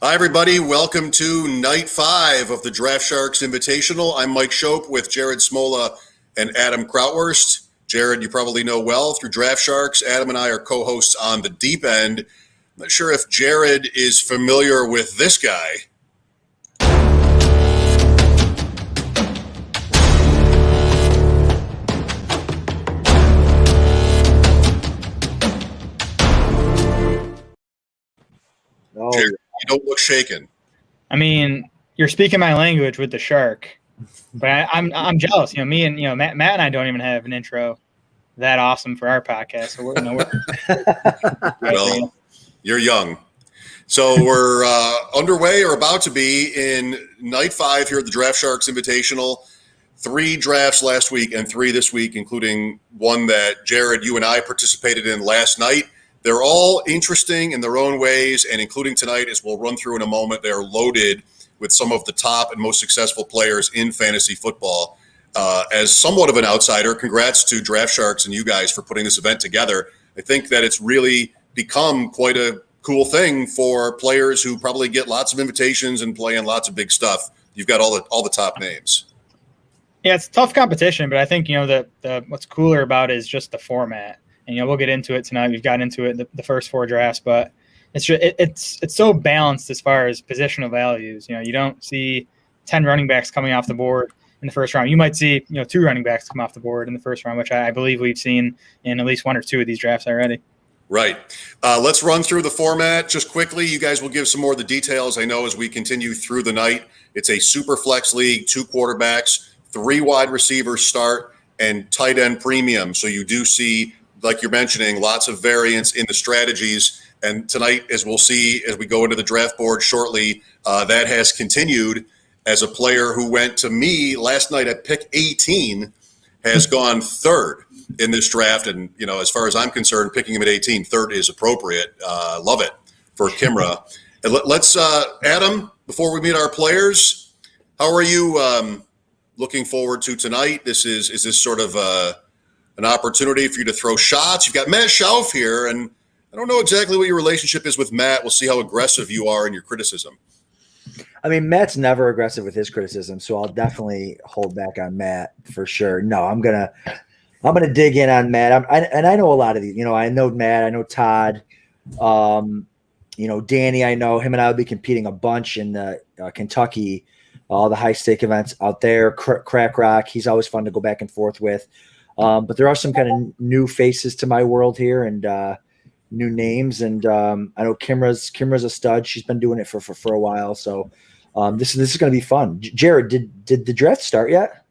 Hi, everybody. Welcome to Night 5 of the Draft Sharks Invitational. I'm Mike Shope with Jared Smola and Adam Krautwurst. Jared, you probably know well through Draft Sharks. Adam and I are co-hosts on The Deep End. I'm not sure if Jared is familiar with this guy. Oh, Jared, you don't look shaken. I mean, you're speaking my language with the shark, but I'm jealous. Me and Matt and I don't even have an intro that awesome for our podcast. So we're Well, you're young. So we're underway or about to be in Night 5 here at the Draft Sharks Invitational. 3 drafts last week and 3 this week, including one that Jared, you and I participated in last night. They're all interesting in their own ways, and including tonight, as we'll run through in a moment, they're loaded with some of the top and most successful players in fantasy football. As somewhat of an outsider, congrats to Draft Sharks and you guys for putting this event together. I think that it's really become quite a cool thing for players who probably get lots of invitations and play in lots of big stuff. You've got all the top names. Yeah, it's tough competition, but I think the what's cooler about it is just the format. And we'll get into it tonight. We've gotten into it the first 4 drafts, but it's so balanced as far as positional values. You don't see 10 running backs coming off the board in the first round. You might see 2 running backs come off the board in the first round, which I believe we've seen in at least 1 or 2 of these drafts already. Right. Let's run through the format just quickly. You guys will give some more of the details, I know, as we continue through the night. It's a super flex league, 2 quarterbacks, 3 wide receivers start, and tight end premium. So you do see, like you're mentioning, lots of variance in the strategies. And tonight, as we'll see as we go into the draft board shortly, that has continued as a player who went to me last night at pick 18 has gone 3rd in this draft. And, as far as I'm concerned, picking him at 18, 3rd is appropriate. Love it for Kimra. And let's, Adam, before we meet our players, how are you looking forward to tonight? Is this sort of an opportunity for you to throw shots? You've got Matt Schauf here, and I don't know exactly what your relationship is with Matt. We'll see how aggressive you are in your criticism. I mean, Matt's never aggressive with his criticism, so I'll definitely hold back on Matt for sure. No, I'm gonna dig in on Matt. I know a lot of these. I know Matt. I know Todd. Danny. I know him and I will be competing a bunch in the Kentucky, all the high stake events out there. Crack Rock. He's always fun to go back and forth with. But there are some kind of new faces to my world here and new names. And I know Kimra's a stud. She's been doing it for a while. So this is going to be fun. Jared, did the draft start yet?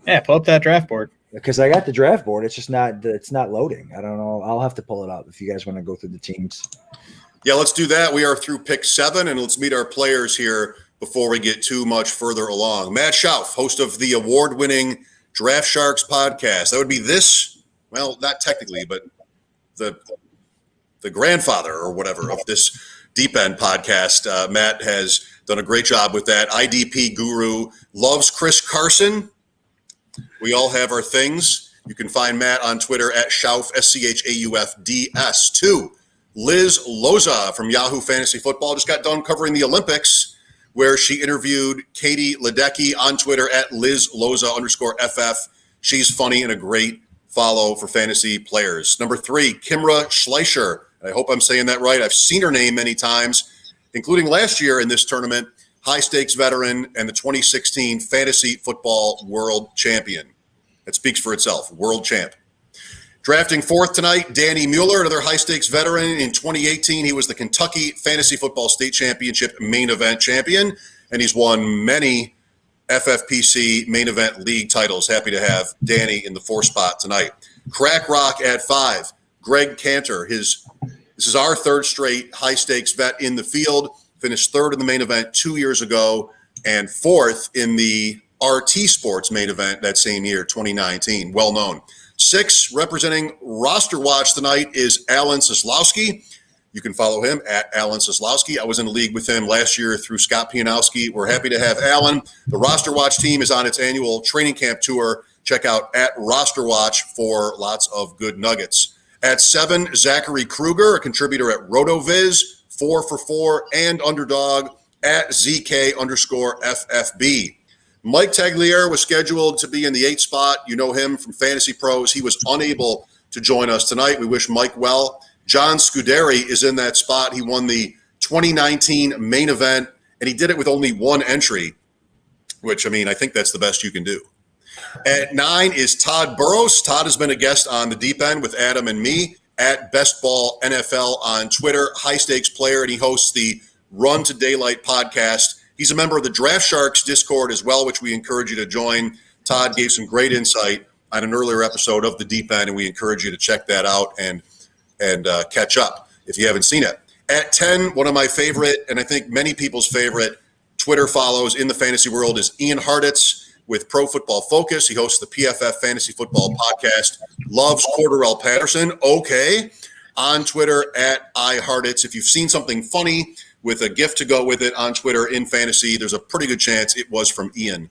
Yeah, pull up that draft board. Because I got the draft board. It's just not loading. I don't know. I'll have to pull it up if you guys want to go through the teams. Yeah, let's do that. We are through pick 7, and let's meet our players here before we get too much further along. Matt Schauf, host of the award-winning Draft Sharks podcast. That would be this, well, not technically, but the grandfather or whatever of this Deep End podcast. Matt has done a great job with that. IDP guru, loves Chris Carson. We all have our things. You can find Matt on Twitter at Schauf, SCHAUFDS. 2, Liz Loza from Yahoo Fantasy Football just got done covering the Olympics, where she interviewed Katie Ledecky on Twitter at LizLoza_FF. She's funny and a great follow for fantasy players. Number 3, Kimra Schleicher. I hope I'm saying that right. I've seen her name many times, including last year in this tournament, high-stakes veteran and the 2016 Fantasy Football World Champion. That speaks for itself, world champ. Drafting 4th tonight, Danny Mueller, another high-stakes veteran. In 2018, he was the Kentucky Fantasy Football State Championship main event champion, and he's won many FFPC main event league titles. Happy to have Danny in the 4th spot tonight. Crack Rock at 5, Greg Cantor. This is our 3rd straight high-stakes vet in the field. Finished 3rd in the main event 2 years ago and 4th in the RT Sports main event that same year, 2019. Well known. 6, representing Roster Watch tonight, is Alan Soslowski. You can follow him at Alan Soslowski. I was in a league with him last year through Scott Pianowski. We're happy to have Alan. The Roster Watch team is on its annual training camp tour. Check out at Roster Watch for lots of good nuggets. At 7, Zachary Kruger, a contributor at RotoViz, 4 for 4, and underdog at ZK_FFB. Mike Tagliere was scheduled to be in the 8th spot. You know him from Fantasy Pros. He was unable to join us tonight. We wish Mike well. John Scuderi is in that spot. He won the 2019 main event, and he did it with only one entry, which, I mean, I think that's the best you can do. At 9 is Todd Burroughs. Todd has been a guest on the Deep End with Adam and me at Best Ball NFL on Twitter, high-stakes player, and he hosts the Run to Daylight podcast. He's a member of the Draft Sharks Discord as well, which we encourage you to join. Todd gave some great insight on an earlier episode of the Deep End, and we encourage you to check that out and catch up if you haven't seen it. At 10, one of my favorite, and I think many people's favorite Twitter follows in the fantasy world is Ian Harditz with Pro Football Focus. He hosts the PFF Fantasy Football Podcast, loves Cordarrelle Patterson. Okay. On Twitter at iHarditz. If you've seen something funny with a gift to go with it on Twitter in fantasy, there's a pretty good chance it was from Ian.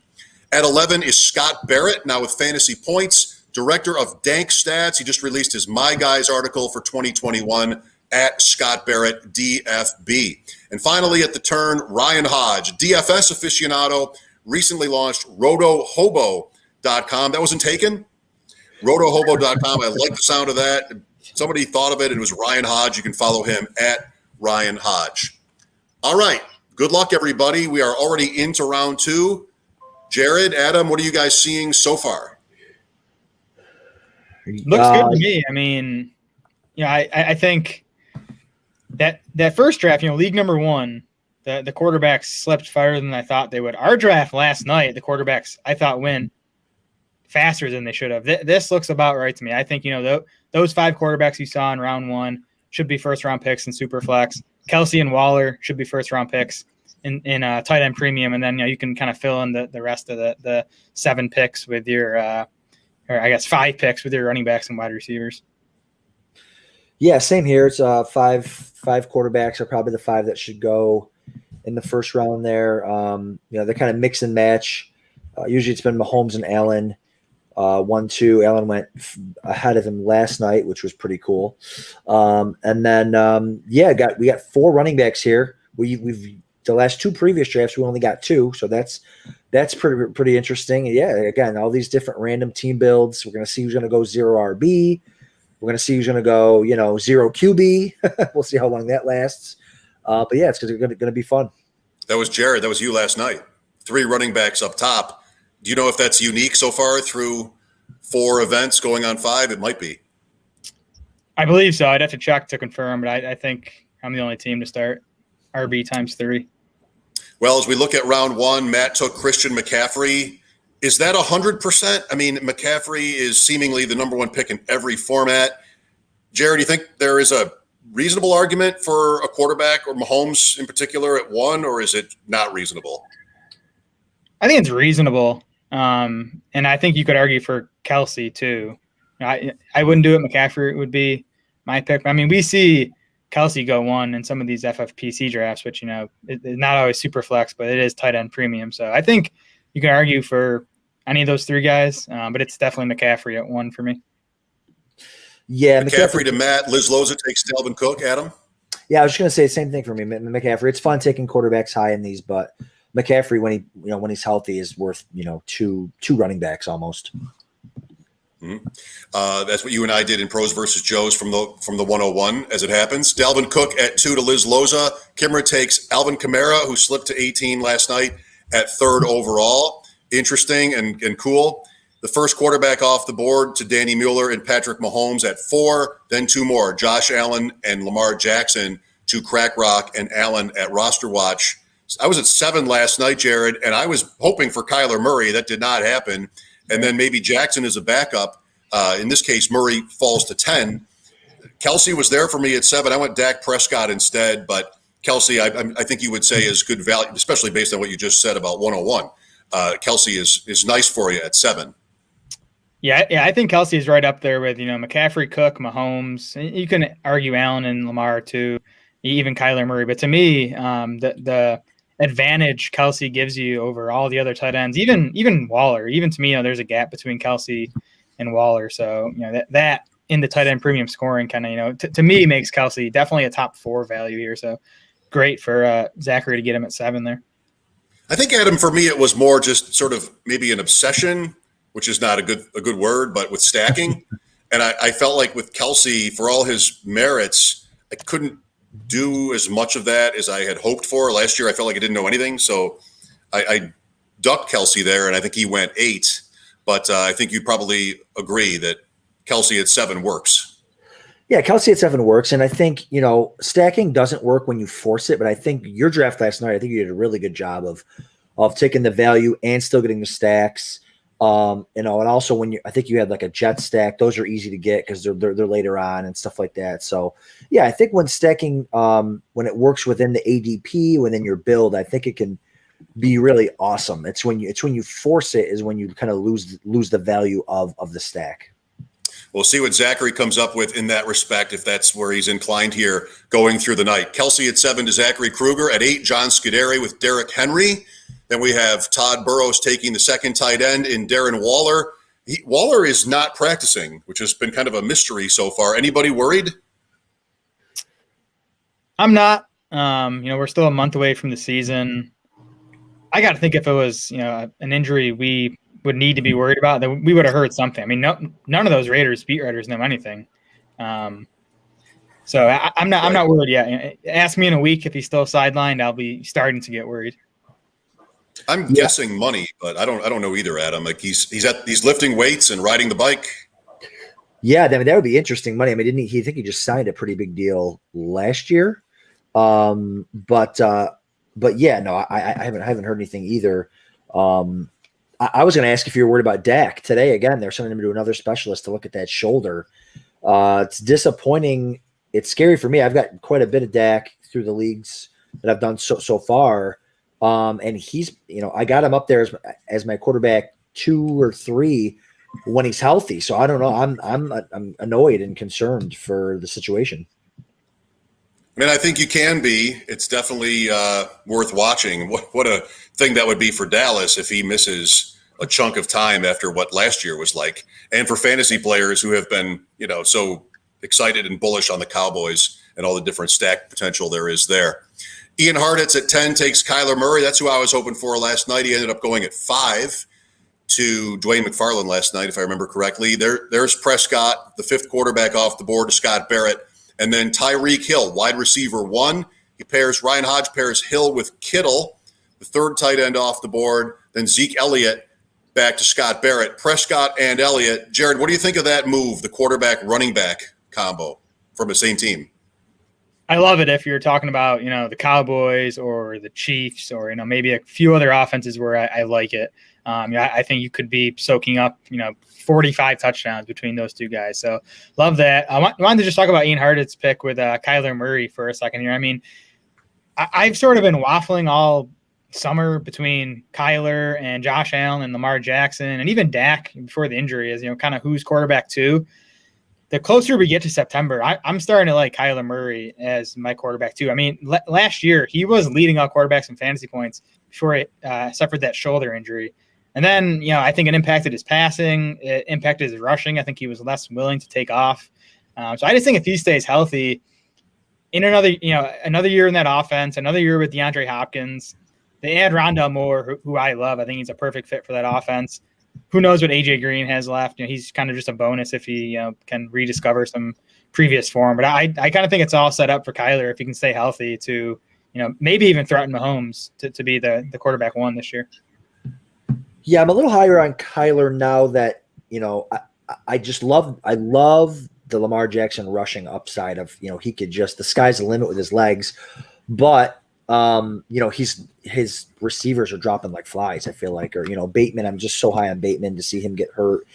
At 11 is Scott Barrett, now with Fantasy Points, director of Dank Stats. He just released his My Guys article for 2021 at Scott Barrett DFB. And finally, at the turn, Ryan Hodge, DFS aficionado, recently launched rotohobo.com. That wasn't taken. Rotohobo.com. I like the sound of that. Somebody thought of it, and it was Ryan Hodge. You can follow him at Ryan Hodge. All right. Good luck, everybody. We are already into round 2. Jared, Adam, what are you guys seeing so far? Looks good to me. I mean, I think that first draft, league number 1, the quarterbacks slept farther than I thought they would. Our draft last night, the quarterbacks I thought went faster than they should have. This looks about right to me. I think, those 5 quarterbacks you saw in round 1 should be first-round picks in Superflex. Kelsey and Waller should be first-round picks in tight end premium, and then you can kind of fill in the rest of the 7 picks with your, or I guess 5 picks with your running backs and wide receivers. Yeah, same here. It's 5 quarterbacks are probably the 5 that should go in the first round there. They're kind of mix and match. Usually it's been Mahomes and Allen. 1-2. Allen went ahead of him last night, which was pretty cool. And then we got 4 running backs here. We've the last 2 previous drafts we only got 2, so that's pretty interesting. And yeah, again, all these different random team builds. We're gonna see who's gonna go 0 RB. We're gonna see who's gonna go 0 QB. We'll see how long that lasts. But yeah, it's going to be fun. That was Jared. That was you last night. 3 running backs up top. Do you know if that's unique so far through 4 events going on 5? It might be. I believe so. I'd have to check to confirm, but I think I'm the only team to start RB times 3. Well, as we look at round 1, Matt took Christian McCaffrey. Is that 100%? I mean, McCaffrey is seemingly the number 1 pick in every format. Jared, do you think there is a reasonable argument for a quarterback or Mahomes in particular at 1, or is it not reasonable? I think it's reasonable. And I think you could argue for Kelsey too. I wouldn't do it. McCaffrey would be my pick. I mean, we see Kelsey go 1 in some of these FFPC drafts, which, it's not always super flex, but it is tight end premium. So I think you can argue for any of those 3 guys, but it's definitely McCaffrey at 1 for me. Yeah, McCaffrey to Matt. Liz Loza takes Dalvin Cook. Adam? Yeah, I was just going to say the same thing for me. McCaffrey. It's fun taking quarterbacks high in these, but McCaffrey, when he's healthy, is worth 2 running backs almost. Mm-hmm. That's what you and I did in Pros versus Joes from the 101 as it happens. Dalvin Cook at 2 to Liz Loza. Kimra takes Alvin Kamara, who slipped to 18 last night, at 3rd overall. Interesting and cool. The first quarterback off the board to Danny Mueller and Patrick Mahomes at 4. Then 2 more, Josh Allen and Lamar Jackson to Crack Rock and Allen at Roster Watch. I was at 7 last night, Jared, and I was hoping for Kyler Murray. That did not happen. And then maybe Jackson is a backup. In this case, Murray falls to 10. Kelsey was there for me at 7. I went Dak Prescott instead, but Kelsey, I think you would say is good value, especially based on what you just said about 101. Kelsey is nice for you at 7. Yeah, I think Kelsey is right up there with, McCaffrey, Cook, Mahomes. You can argue Allen and Lamar too, even Kyler Murray. But to me, the advantage Kelsey gives you over all the other tight ends, even Waller, even to me, there's a gap between Kelsey and Waller. So, that in the tight end premium scoring kind of, to me makes Kelce definitely a top 4 value here. So great for Zachary to get him at 7 there. I think, Adam, for me, it was more just sort of maybe an obsession, which is not a good word, but with stacking. And I felt like with Kelce, for all his merits, I couldn't do as much of that as I had hoped for. Last year, I felt like I didn't know anything. So I ducked Kelce there, and I think he went 8. But I think you'd probably agree that Kelce at 7 works. Yeah, Kelce at 7 works. And I think, stacking doesn't work when you force it. But I think your draft last night, I think you did a really good job of taking the value and still getting the stacks. And also I think you had like a jet stack, those are easy to get because they're later on and stuff like that. So yeah, I think when stacking, when it works within the ADP, within your build, I think it can be really awesome. It's when you force it is when you kind of lose the value of the stack. We'll see what Zachary comes up with in that respect, if that's where he's inclined here going through the night. Kelce at 7 to Zachary Kruger. At 8, John Scuderi with Derrick Henry. Then we have Todd Burroughs taking the second tight end in Darren Waller. Waller is not practicing, which has been kind of a mystery so far. Anybody worried? I'm not. We're still a month away from the season. I got to think if it was, an injury we would need to be worried about, then we would have heard something. I mean, none of those Raiders beat writers know anything. So I'm not worried yet. Ask me in a week if he's still sidelined, I'll be starting to get worried. I'm guessing money, but I don't know either, Adam. Like he's lifting weights and riding the bike. Yeah, I mean, that would be interesting money. I mean, didn't he think he just signed a pretty big deal last year? But yeah, no, I haven't heard anything either. I was going to ask if you were worried about Dak today. Again, they're sending him to another specialist to look at that shoulder. It's disappointing. It's scary for me. I've got quite a bit of Dak through the leagues that I've done so far. And he's, I got him up there as my quarterback 2 or 3 when he's healthy. So I don't know. I'm annoyed and concerned for the situation. I mean, I think you can be. It's definitely worth watching. What a thing that would be for Dallas if he misses a chunk of time after what last year was like. And for fantasy players who have been, so excited and bullish on the Cowboys and all the different stack potential there is there. Ian Harditz at 10 takes Kyler Murray. That's who I was hoping for last night. He ended up going at 5 to Dwayne McFarland last night, if I remember correctly. There's Prescott, the 5th quarterback off the board to Scott Barrett. And then Tyreek Hill, wide receiver 1. Ryan Hodge pairs Hill with Kittle, the 3rd tight end off the board. Then Zeke Elliott back to Scott Barrett. Prescott and Elliott. Jared, what do you think of that move, the quarterback running back combo from the same team? I love it if you're talking about, the Cowboys or the Chiefs or, maybe a few other offenses where I like it. I think you could be soaking up, 45 touchdowns between those two guys. So love that. I wanted to just talk about Ian Harditz's pick with Kyler Murray for a second here. I mean, I've sort of been waffling all summer between Kyler and Josh Allen and Lamar Jackson and even Dak before the injury is, kind of who's quarterback 2. The closer we get to September, I'm starting to like Kyler Murray as my quarterback too. I mean, last year he was leading all quarterbacks in fantasy points before he suffered that shoulder injury. And then, I think it impacted his passing. It impacted his rushing. I think he was less willing to take off. So I just think if he stays healthy in another year in that offense, another year with DeAndre Hopkins, they add Rondale Moore, who I love. I think he's a perfect fit for that offense. Who knows what AJ Green has left? He's kind of just a bonus if he can rediscover some previous form. But I kind of think it's all set up for Kyler if he can stay healthy to, maybe even threaten Mahomes to be the quarterback 1 this year. Yeah, I'm a little higher on Kyler now that, I love the Lamar Jackson rushing upside of, he could just, the sky's the limit with his legs. But, his receivers are dropping like flies, I feel like, or, Bateman, I'm just so high on Bateman to see him get hurt,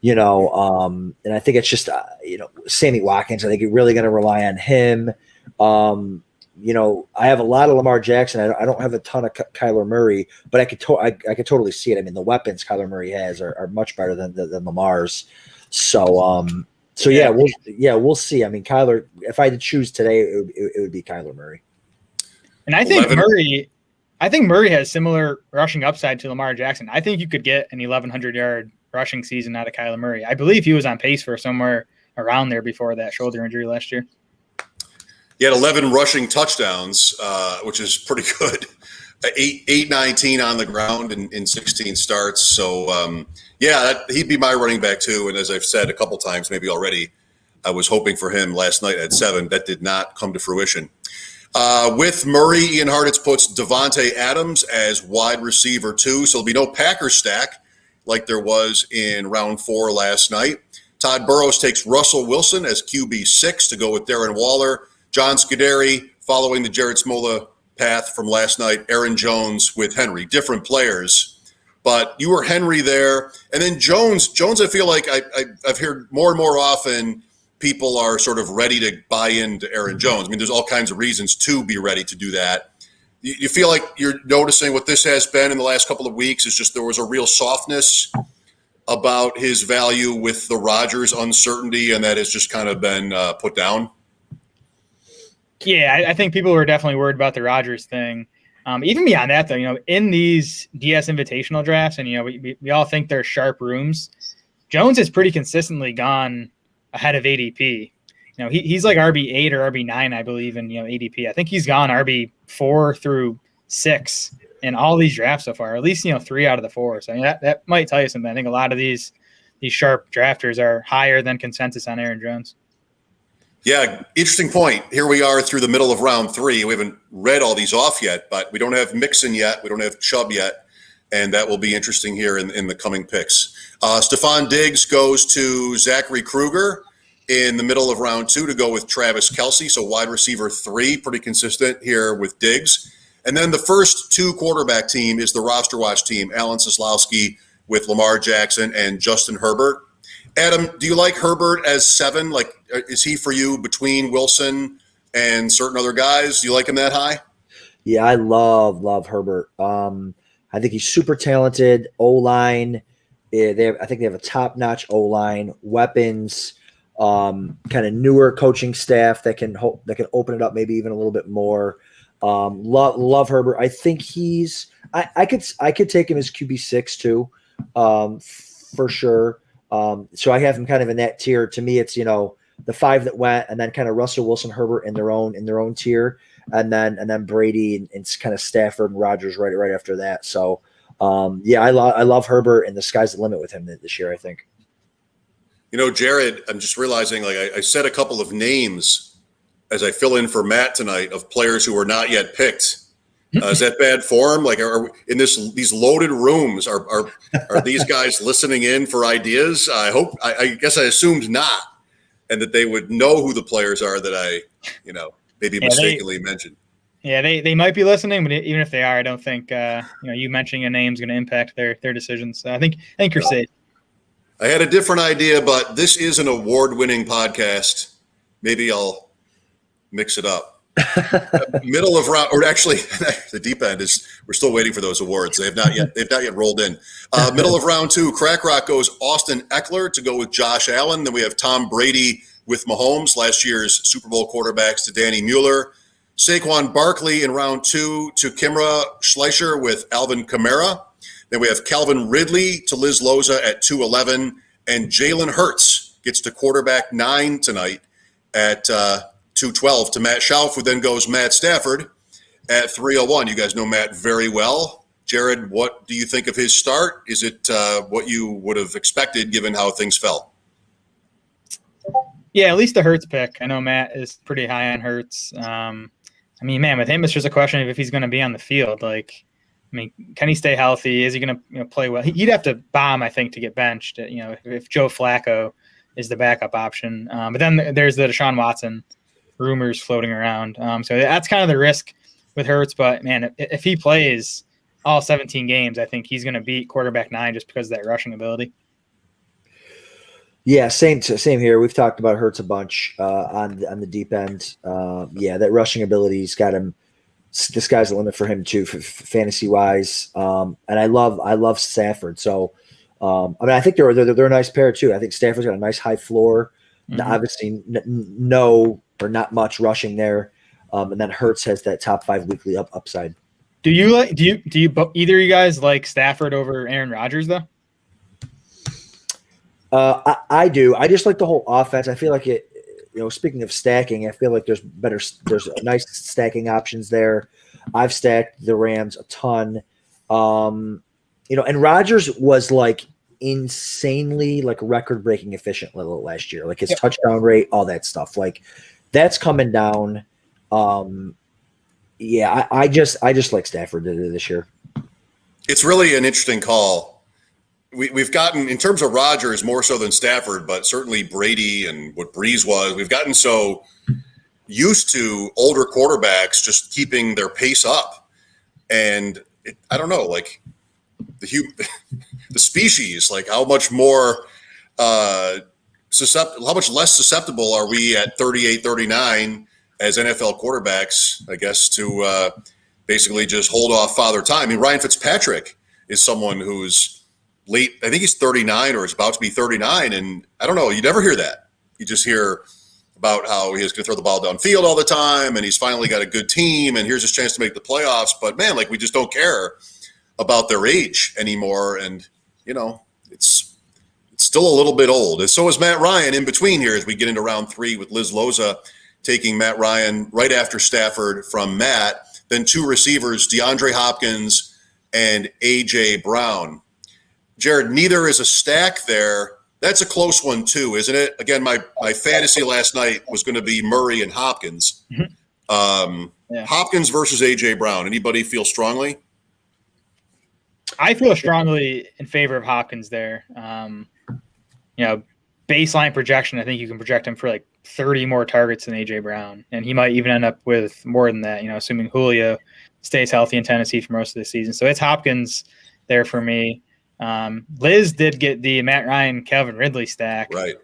and I think it's just, Sammy Watkins, I think you're really going to rely on him. I have a lot of Lamar Jackson. I don't have a ton of Kyler Murray, but I could totally see it. I mean, the weapons Kyler Murray has are much better than Lamar's. So we'll see. I mean, Kyler, if I had to choose today, it would be Kyler Murray. And I think Murray has similar rushing upside to Lamar Jackson. I think you could get an 1,100-yard rushing season out of Kyler Murray. I believe he was on pace for somewhere around there before that shoulder injury last year. He had 11 rushing touchdowns, which is pretty good. 819 on the ground in 16 starts. So, he'd be my running back too. And as I've said a couple times, maybe already, I was hoping for him last night at 7. That did not come to fruition. With Murray, Ian Harditz puts Devontae Adams as wide receiver 2. So there'll be no Packers stack like there was in round 4 last night. Todd Burroughs takes Russell Wilson as QB 6 to go with Darren Waller. John Scuderi following the Jared Smola path from last night. Aaron Jones with Henry. Different players, but you were Henry there. And then Jones, I feel like I've heard more and more often people are sort of ready to buy into Aaron Jones. I mean, there's all kinds of reasons to be ready to do that. You feel like you're noticing what this has been in the last couple of weeks is just there was a real softness about his value with the Rodgers uncertainty, and that has just kind of been put down? Yeah, I think people were definitely worried about the Rodgers thing. Even beyond that, though, in these DS Invitational drafts, and, we all think they're sharp rooms, Jones has pretty consistently gone ahead of ADP. He's like RB8 or RB9, I believe, in ADP. I think he's gone RB4 through 6 in all these drafts so far, at least 3 out of the 4. So that might tell you something. I think a lot of these sharp drafters are higher than consensus on Aaron Jones. Yeah, interesting point. Here we are through the middle of round 3. We haven't read all these off yet, but we don't have Mixon yet. We don't have Chubb yet, and that will be interesting here in the coming picks. Stephon Diggs goes to Zachary Kruger in the middle of round 2 to go with Travis Kelce. So wide receiver 3, pretty consistent here with Diggs. And then the first 2 quarterback team is the roster watch team, Alan Seslowski with Lamar Jackson and Justin Herbert. Adam, do you like Herbert as 7? Like, is he for you between Wilson and certain other guys? Do you like him that high? Yeah, I love Herbert. I think he's super talented. O-line, I think they have a top-notch O-line, weapons, kind of newer coaching staff that can open it up maybe even a little bit more. Love Herbert. I think I could take him as QB6 too, for sure. So I have him kind of in that tier. To me, it's the 5 that went, and then kind of Russell Wilson, Herbert in their own tier, and then Brady and kind of Stafford and Rodgers right after that. So I love Herbert, and the sky's the limit with him this year, I think. Jared, I'm just realizing, like, I said a couple of names as I fill in for Matt tonight of players who were not yet picked. Is that bad form? Like, are in these loaded rooms, are these guys listening in for ideas? I guess I assumed not, and that they would know who the players are that I, maybe mistakenly mentioned. Yeah, they might be listening, but even if they are, I don't think you mentioning a name is going to impact their decisions. So I think you're safe. I had a different idea, but this is an award-winning podcast. Maybe I'll mix it up. Middle of round, or actually, the deep end is. We're still waiting for those awards. They've not yet rolled in. Middle of round 2, Crack Rock goes Austin Eckler to go with Josh Allen. Then we have Tom Brady with Mahomes, last year's Super Bowl quarterbacks, to Danny Mueller. Saquon Barkley in round 2 to Kimra Schleicher with Alvin Kamara. Then we have Calvin Ridley to Liz Loza at 211, and Jalen Hurts gets to quarterback 9 tonight at 212 to Matt Schauf, who then goes Matt Stafford at 301. You guys know Matt very well. Jared, what do you think of his start? Is it what you would have expected given how things fell? Yeah, at least the Hurts pick. I know Matt is pretty high on Hurts. With him, it's just a question of if he's going to be on the field. Can he stay healthy? Is he going to play well? He'd have to bomb, I think, to get benched. If Joe Flacco is the backup option. But then there's the Deshaun Watson rumors floating around. So that's kind of the risk with Hurts. But, man, if he plays all 17 games, I think he's going to beat quarterback 9 just because of that rushing ability. Yeah, same here. We've talked about Hurts a bunch on the deep end. That rushing ability's got him. The sky's the limit for him too, fantasy wise. And I love Stafford. So, I think they're a nice pair too. I think Stafford's got a nice high floor. Mm-hmm. Obviously, no or not much rushing there. And then Hurts has that top 5 weekly upside. Do you either of you guys like Stafford over Aaron Rodgers though? I do. I just like the whole offense. I feel like it. Speaking of stacking, I feel like there's nice stacking options there. I've stacked the Rams a ton. And Rodgers was like insanely like record breaking efficient last year. Like his touchdown rate, all that stuff. Like that's coming down. I just like Stafford this year. It's really an interesting call. We've gotten, in terms of Rodgers, more so than Stafford, but certainly Brady and what Breeze was, we've gotten so used to older quarterbacks just keeping their pace up. And I don't know, like the species, like how much more how much less susceptible are we at 38, 39 as NFL quarterbacks, I guess, to basically just hold off Father Time. I mean, Ryan Fitzpatrick is someone who's late. I think he's 39 or is about to be 39. And I don't know, you never hear that. You just hear about how he's going to throw the ball downfield all the time and he's finally got a good team and here's his chance to make the playoffs. But man, like we just don't care about their age anymore. And, it's still a little bit old. And so is Matt Ryan in between here as we get into round 3 with Liz Loza taking Matt Ryan right after Stafford from Matt. Then 2 receivers, DeAndre Hopkins and A.J. Brown. Jared, neither is a stack there. That's a close one too, isn't it? Again, my fantasy last night was going to be Murray and Hopkins. Hopkins versus A.J. Brown. Anybody feel strongly? I feel strongly in favor of Hopkins there. Baseline projection, I think you can project him for like 30 more targets than A.J. Brown. And he might even end up with more than that, assuming Julio stays healthy in Tennessee for most of the season. So it's Hopkins there for me. Liz did get the Matt Ryan, Calvin Ridley stack. Right.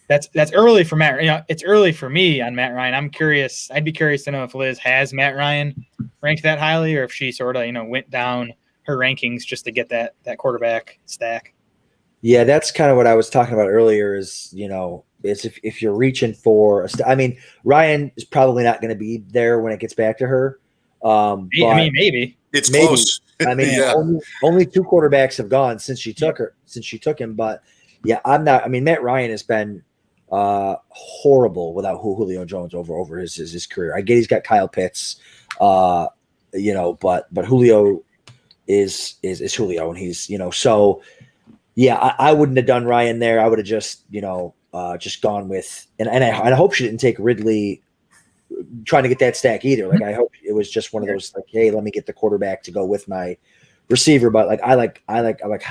That's early for Matt. It's early for me on Matt Ryan. I'm curious. I'd be curious to know if Liz has Matt Ryan ranked that highly or if she sort of, went down her rankings just to get that quarterback stack. Yeah, that's kind of what I was talking about earlier is, is if you're reaching for Ryan is probably not going to be there when it gets back to her. Maybe. It's close. Yeah. only 2 quarterbacks have gone since she took him. But yeah, I'm not. Matt Ryan has been horrible without Julio Jones over his career. I get he's got Kyle Pitts, but Julio is Julio, and he's so yeah. I wouldn't have done Ryan there. I would have just gone with and I hope she didn't take Ridley trying to get that stack either. Like I hope it was just one of those like, hey, let me get the quarterback to go with my receiver. But like I like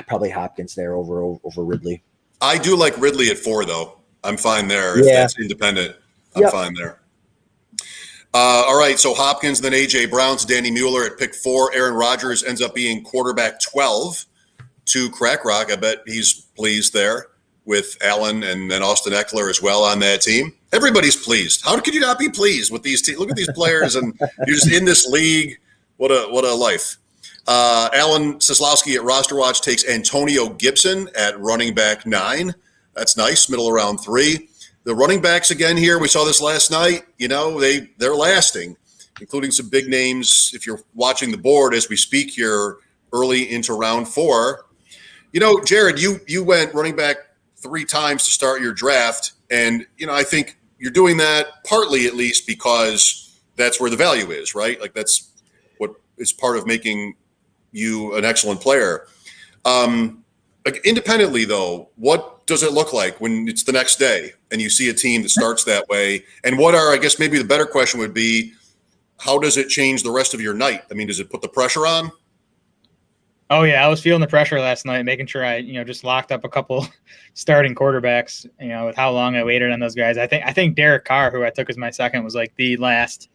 probably Hopkins there over Ridley. I do like Ridley at 4 though. I'm fine there. If that's independent, I'm fine there. All right. So Hopkins, then A.J. Brown to Danny Mueller at pick 4. Aaron Rodgers ends up being quarterback 12 to Crack Rock. I bet he's pleased there with Allen and then Austin Eckler as well on that team. Everybody's pleased. How could you not be pleased with these teams? Look at these players, and you're just in this league. What a life. Alan Seslowski at Roster Watch takes Antonio Gibson at running back 9. That's nice, middle of round 3. The running backs again here, we saw this last night. They're lasting, including some big names. If you're watching the board as we speak here early into round 4. Jared, you went running back 3 times to start your draft. And, I think you're doing that partly at least because that's where the value is, right? Like that's what is part of making you an excellent player. Like independently though, what does it look like when it's the next day and you see a team that starts that way? And I guess maybe the better question would be, how does it change the rest of your night? Does it put the pressure on? Oh yeah, I was feeling the pressure last night, making sure I, just locked up a couple starting quarterbacks, with how long I waited on those guys. I think Derek Carr, who I took as my second, was like the last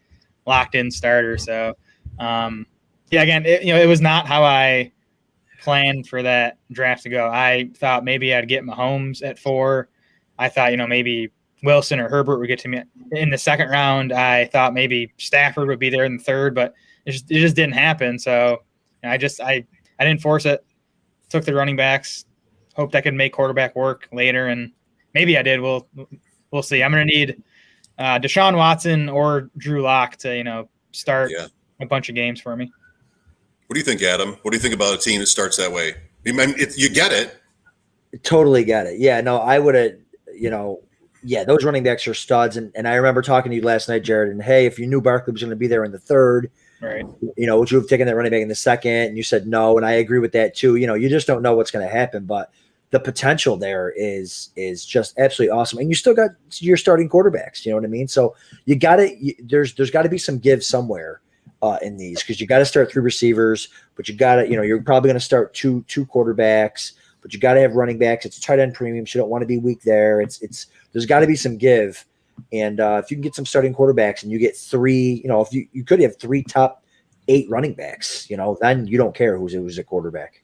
locked in starter. So, again, it was not how I planned for that draft to go. I thought maybe I'd get Mahomes at 4. I thought, maybe Wilson or Herbert would get to me in the second round. I thought maybe Stafford would be there in the 3rd, but it just didn't happen. So I didn't force it. Took the running backs. Hoped I could make quarterback work later, and maybe I did. We'll see. I'm going to need Deshaun Watson or Drew Lock to start a bunch of games for me. What do you think, Adam? What do you think about a team that starts that way? You get it. Totally get it. Yeah, no, I would have, yeah, those running backs are studs. And I remember talking to you last night, Jared, and hey, if you knew Barkley was going to be there in the third, Right. Would you have taken that running back in the second? And you said no. And I agree with that too. You just don't know what's going to happen, but the potential there is just absolutely awesome. And you still got your starting quarterbacks, you know what I mean? So there's got to be some give somewhere in these, because you got to start 3 receivers, but you got to, you're probably going to start two quarterbacks, but you got to have running backs. It's tight end premium. So you don't want to be weak there. There's got to be some give. And if you can get some starting quarterbacks and you get 3, if you could have 3 top 8 running backs, then you don't care who's a quarterback.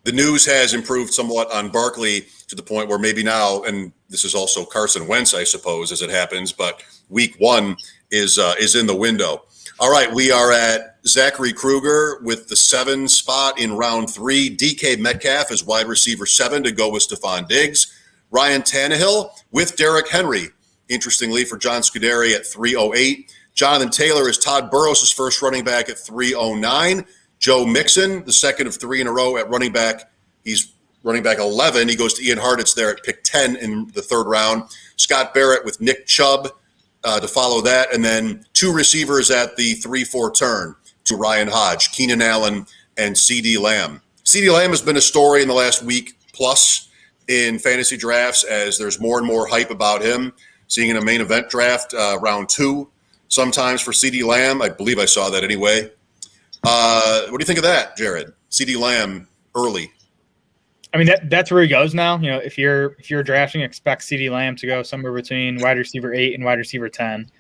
The news has improved somewhat on Barkley to the point where maybe now, and this is also Carson Wentz, I suppose, as it happens, but week 1 is in the window. All right, we are at Zachary Kruger with the 7 spot in round 3. DK Metcalf is wide receiver 7 to go with Stephon Diggs. Ryan Tannehill with Derrick Henry, interestingly, for John Scuderi at 308. Jonathan Taylor is Todd Burroughs' first running back at 309. Joe Mixon, the second of 3 in a row at running back. He's running back 11. He goes to Ian Harditz there at pick 10 in the 3rd round. Scott Barrett with Nick Chubb to follow that. And then 2 receivers at the 3-4 turn to Ryan Hodge, Keenan Allen, and CeeDee Lamb. CeeDee Lamb has been a story in the last week plus in fantasy drafts, as there's more and more hype about him. Seeing in a main event draft, round 2, sometimes for CeeDee Lamb. I believe I saw that anyway. What do you think of that, Jared? CeeDee Lamb early. I mean, that's where he goes now. If you're drafting, expect CeeDee Lamb to go somewhere between wide receiver 8 and wide receiver 10.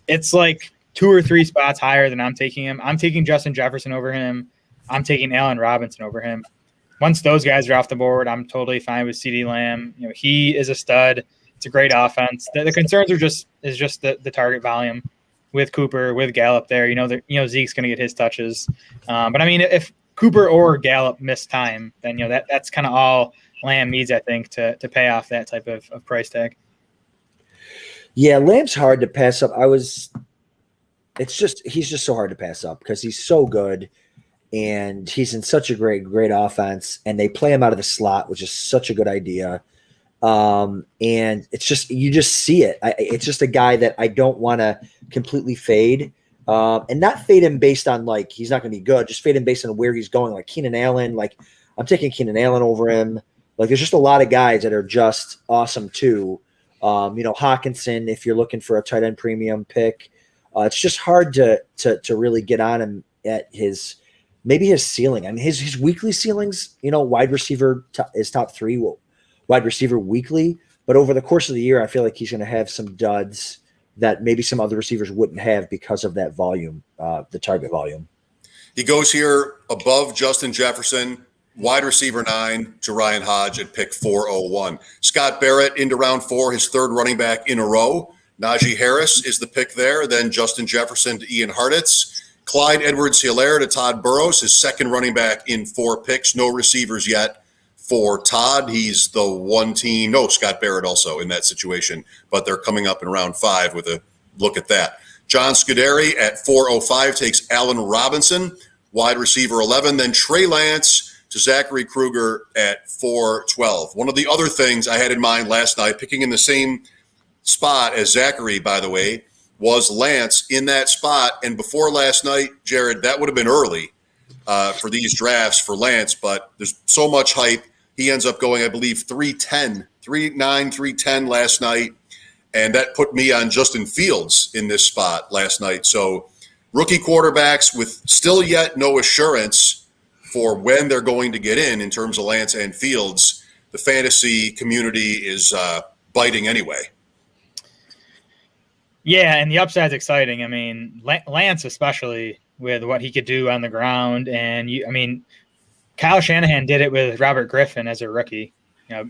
It's like 2 or 3 spots higher than I'm taking him. I'm taking Justin Jefferson over him. I'm taking Allen Robinson over him. Once those guys are off the board, I'm totally fine with CeeDee Lamb. He is a stud. It's a great offense. The concerns are just the target volume with Cooper, with Gallup there. Zeke's going to get his touches. But I mean, if Cooper or Gallup miss time, then that's kind of all Lamb needs, I think, to pay off that type of price tag. Yeah, Lamb's hard to pass up. He's just so hard to pass up because he's so good and he's in such a great offense, and they play him out of the slot, which is such a good idea. And it's just, you just see it. It's just a guy that I don't want to completely fade. And not fade him based on like he's not going to be good, just fade him based on where he's going. Like Keenan Allen, like I'm taking Keenan Allen over him. Like there's just a lot of guys that are just awesome too. Hawkinson, if you're looking for a tight end premium pick, it's just hard to really get on him at his ceiling. I mean, his weekly ceilings, wide receiver is top 3 wide receiver weekly, but over the course of the year, I feel like he's going to have some duds that maybe some other receivers wouldn't have because of that volume, the target volume. He goes here above Justin Jefferson, wide receiver 9 to Ryan Hodge at pick 401. Scott Barrett into round 4, his 3rd running back in a row. Najee Harris is the pick there. Then Justin Jefferson to Ian Harditz. Clyde Edwards-Helaire to Todd Burroughs, his 2nd running back in 4 picks. No receivers yet for Todd. He's the one team. No, Scott Barrett also in that situation, but they're coming up in round 5 with a look at that. John Scuderi at 405 takes Allen Robinson, wide receiver 11. Then Trey Lance to Zachary Kruger at 412. One of the other things I had in mind last night, picking in the same spot as Zachary, by the way, was Lance in that spot. And before last night, Jared, that would have been early for these drafts for Lance, but there's so much hype. He ends up going, I believe, 310 last night. And that put me on Justin Fields in this spot last night. So rookie quarterbacks with still yet no assurance for when they're going to get in terms of Lance and Fields, the fantasy community is biting anyway. Yeah, and the upside's exciting. I mean, Lance especially with what he could do on the ground. And, Kyle Shanahan did it with Robert Griffin as a rookie.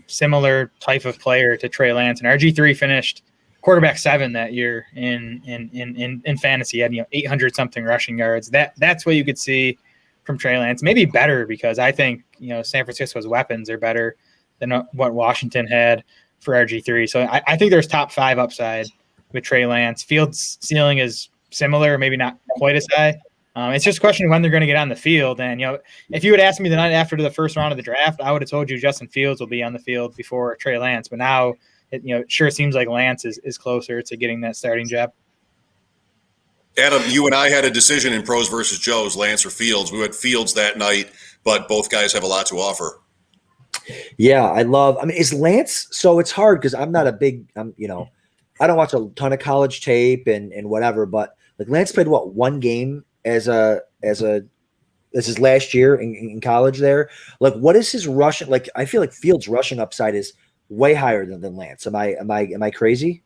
Similar type of player to Trey Lance. And RG3 finished quarterback 7 that year in fantasy. He had 800-something rushing yards. That's what you could see from Trey Lance. Maybe better because I think San Francisco's weapons are better than what Washington had for RG3. So I think there's top 5 upside with Trey Lance. Fields' ceiling is similar, maybe not quite as high. It's just a question of when they're going to get on the field. And, if you had asked me the night after the first round of the draft, I would have told you Justin Fields will be on the field before Trey Lance. But now, it sure seems like Lance is closer to getting that starting job. Adam, you and I had a decision in Pros versus Joes, Lance or Fields. We went Fields that night, but both guys have a lot to offer. Yeah, is Lance, so it's hard because I'm not a big, I don't watch a ton of college tape and whatever, but like Lance played one game as his last year in college there. Like, what is his rushing? Like, I feel like Fields' rushing upside is way higher than Lance. Am I crazy?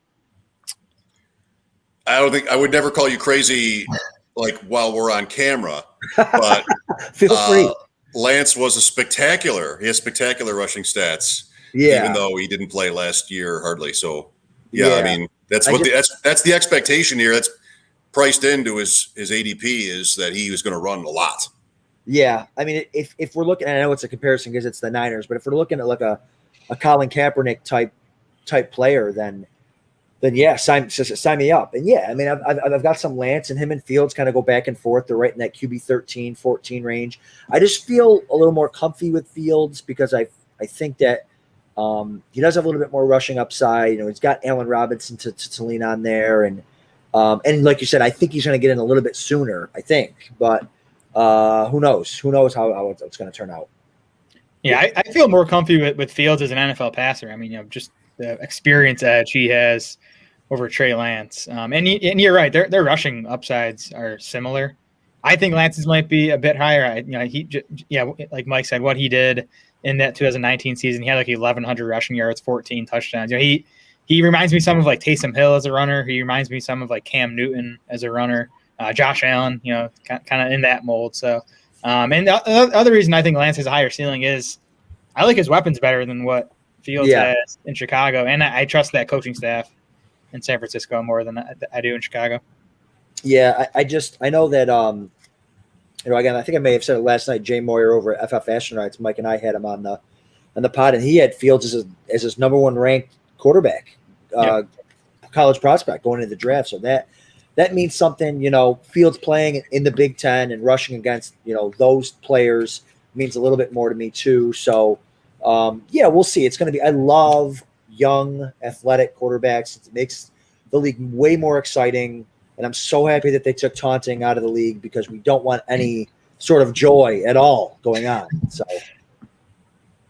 I would never call you crazy, like while we're on camera, but feel free. Lance was he has spectacular rushing stats. Yeah. Even though he didn't play last year hardly. So yeah. I mean, that's the expectation here. That's priced into his ADP is that he was going to run a lot. Yeah. I mean, if we're looking, and I know it's a comparison because it's the Niners, but if we're looking at like a Colin Kaepernick type player, then yeah, sign me up. And yeah, I mean, I've got some Lance, and him and Fields kind of go back and forth. They're right in that QB 13, 14 range. I just feel a little more comfy with Fields because I think that he does have a little bit more rushing upside. He's got Allen Robinson to lean on there, and like you said, I think he's going to get in a little bit sooner. I think, but who knows? Who knows how it's going to turn out? Yeah, I feel more comfy with Fields as an NFL passer. I mean, just the experience edge he has over Trey Lance. And you're right, their rushing upsides are similar. I think Lance's might be a bit higher. Like Mike said, what he did in that 2019 season, he had like 1,100 rushing yards, 14 touchdowns. He reminds me some of like Taysom Hill as a runner. He reminds me some of like Cam Newton as a runner. Josh Allen, kind of in that mold. So, and the other reason I think Lance has a higher ceiling is I like his weapons better than what Fields has in Chicago, and I trust that coaching staff in San Francisco more than I do in Chicago. Yeah, I know that again, I think I may have said it last night. Jay Moyer over at FF Astronauts, Mike and I had him on the pod, and he had Fields as his number one ranked quarterback, college prospect going into the draft. So that means something. Fields playing in the Big Ten and rushing against those players means a little bit more to me too. So we'll see. It's going to be. I love young athletic quarterbacks. It makes the league way more exciting. And I'm so happy that they took taunting out of the league because we don't want any sort of joy at all going on. So,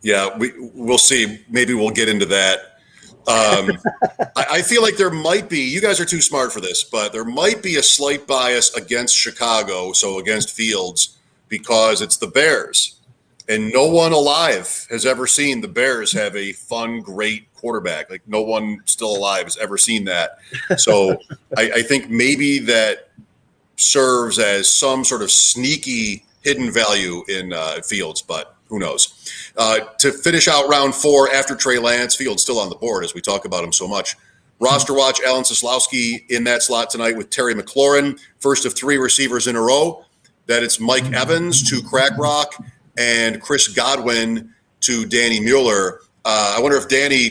yeah, we'll see. Maybe we'll get into that. I feel like there might be, you guys are too smart for this, but there might be a slight bias against Chicago, so against Fields, because it's the Bears. And no one alive has ever seen the Bears have a fun, great quarterback. Like no one still alive has ever seen that. So I think maybe that serves as some sort of sneaky hidden value in Fields, but who knows? To finish out round 4 after Trey Lance, Fields still on the board as we talk about him so much. Roster watch, Alan Soslowski in that slot tonight with Terry McLaurin, first of 3 receivers in a row. That it's Mike Evans to Crack Rock and Chris Godwin to Danny Mueller. I wonder if Danny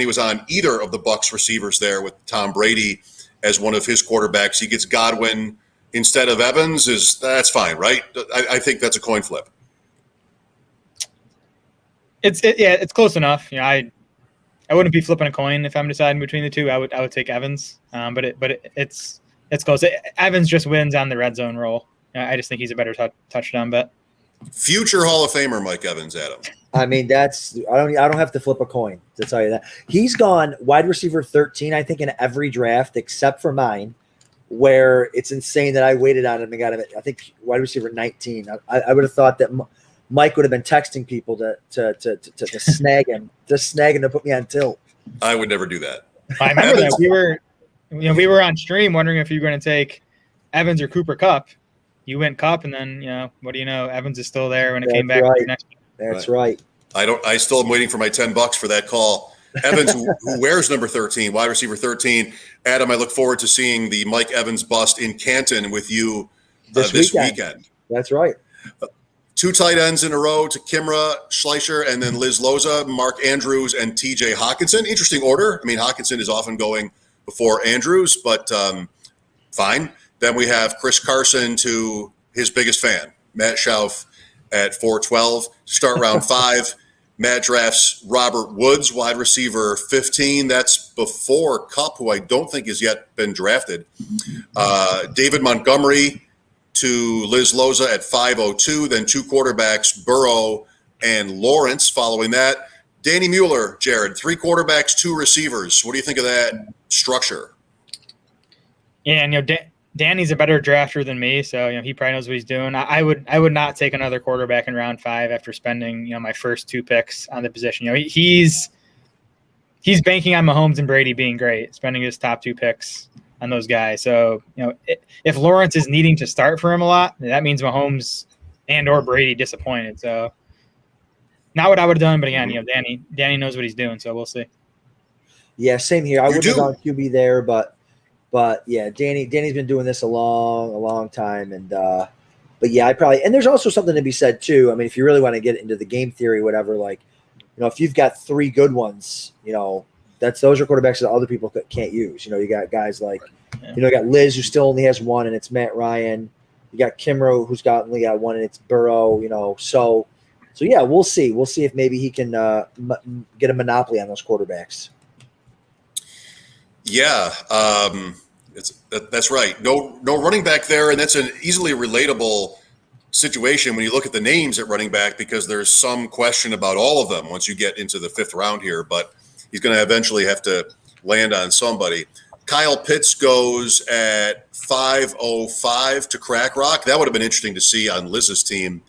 was on either of the Bucs receivers there with Tom Brady as one of his quarterbacks. He gets Godwin instead of Evans. That's fine, right? I think that's a coin flip. It's close enough. I wouldn't be flipping a coin if I'm deciding between the two. I would take Evans, but it's close. Evans just wins on the red zone roll. I just think he's a better touchdown bet. Future Hall of Famer Mike Evans, Adam. I mean, I don't have to flip a coin to tell you that. He's gone wide receiver 13, I think, in every draft except for mine, where it's insane that I waited on him and got him at, I think, wide receiver 19. I would have thought that Mike would have been texting people to snag him, to put me on tilt. I would never do that. I remember that we were on stream wondering if you were going to take Evans or Cooper Kupp. You went Kupp, and then what do you know? Evans is still there when it came back next year. That's right. I still am waiting for my $10 for that call. Evans, who wears number 13, wide receiver 13. Adam, I look forward to seeing the Mike Evans bust in Canton with you this weekend. That's right. 2 tight ends in a row to Kimra Schleicher and then Liz Loza, Mark Andrews, and TJ Hawkinson. Interesting order. I mean, Hawkinson is often going before Andrews, but fine. Then we have Chris Carson to his biggest fan, Matt Schauf at 412. Start round 5. Matt drafts Robert Woods, wide receiver 15. That's before Kupp, who I don't think has yet been drafted. David Montgomery to Liz Loza at 502. Then 2 quarterbacks, Burrow and Lawrence following that. Danny Mueller, Jared, 3 quarterbacks, 2 receivers. What do you think of that structure? Yeah, and Danny's a better drafter than me, so he probably knows what he's doing. I would not take another quarterback in round 5 after spending my first 2 picks on the position. He's banking on Mahomes and Brady being great, spending his top 2 picks on those guys. So if Lawrence is needing to start for him a lot, that means Mahomes and or Brady disappointed. So not what I would have done, but again, Danny knows what he's doing, so we'll see. Yeah, same here. I wouldn't have gone QB there, but yeah, Danny's been doing this a long time, and but yeah, and there's also something to be said too. I mean, if you really want to get into the game theory, whatever, like if you've got 3 good ones, those are quarterbacks that other people can't use. You got guys like you got Liz who still only has 1, and it's Matt Ryan. You got Kimra who's only got 1, and it's Burrow. So yeah, we'll see. We'll see if maybe he can get a monopoly on those quarterbacks. Yeah, that's right. No running back there, and that's an easily relatable situation when you look at the names at running back, because there's some question about all of them once you get into the 5th round here. But he's going to eventually have to land on somebody. Kyle Pitts goes at 5:05 to Crack Rock. That would have been interesting to see on Liz's team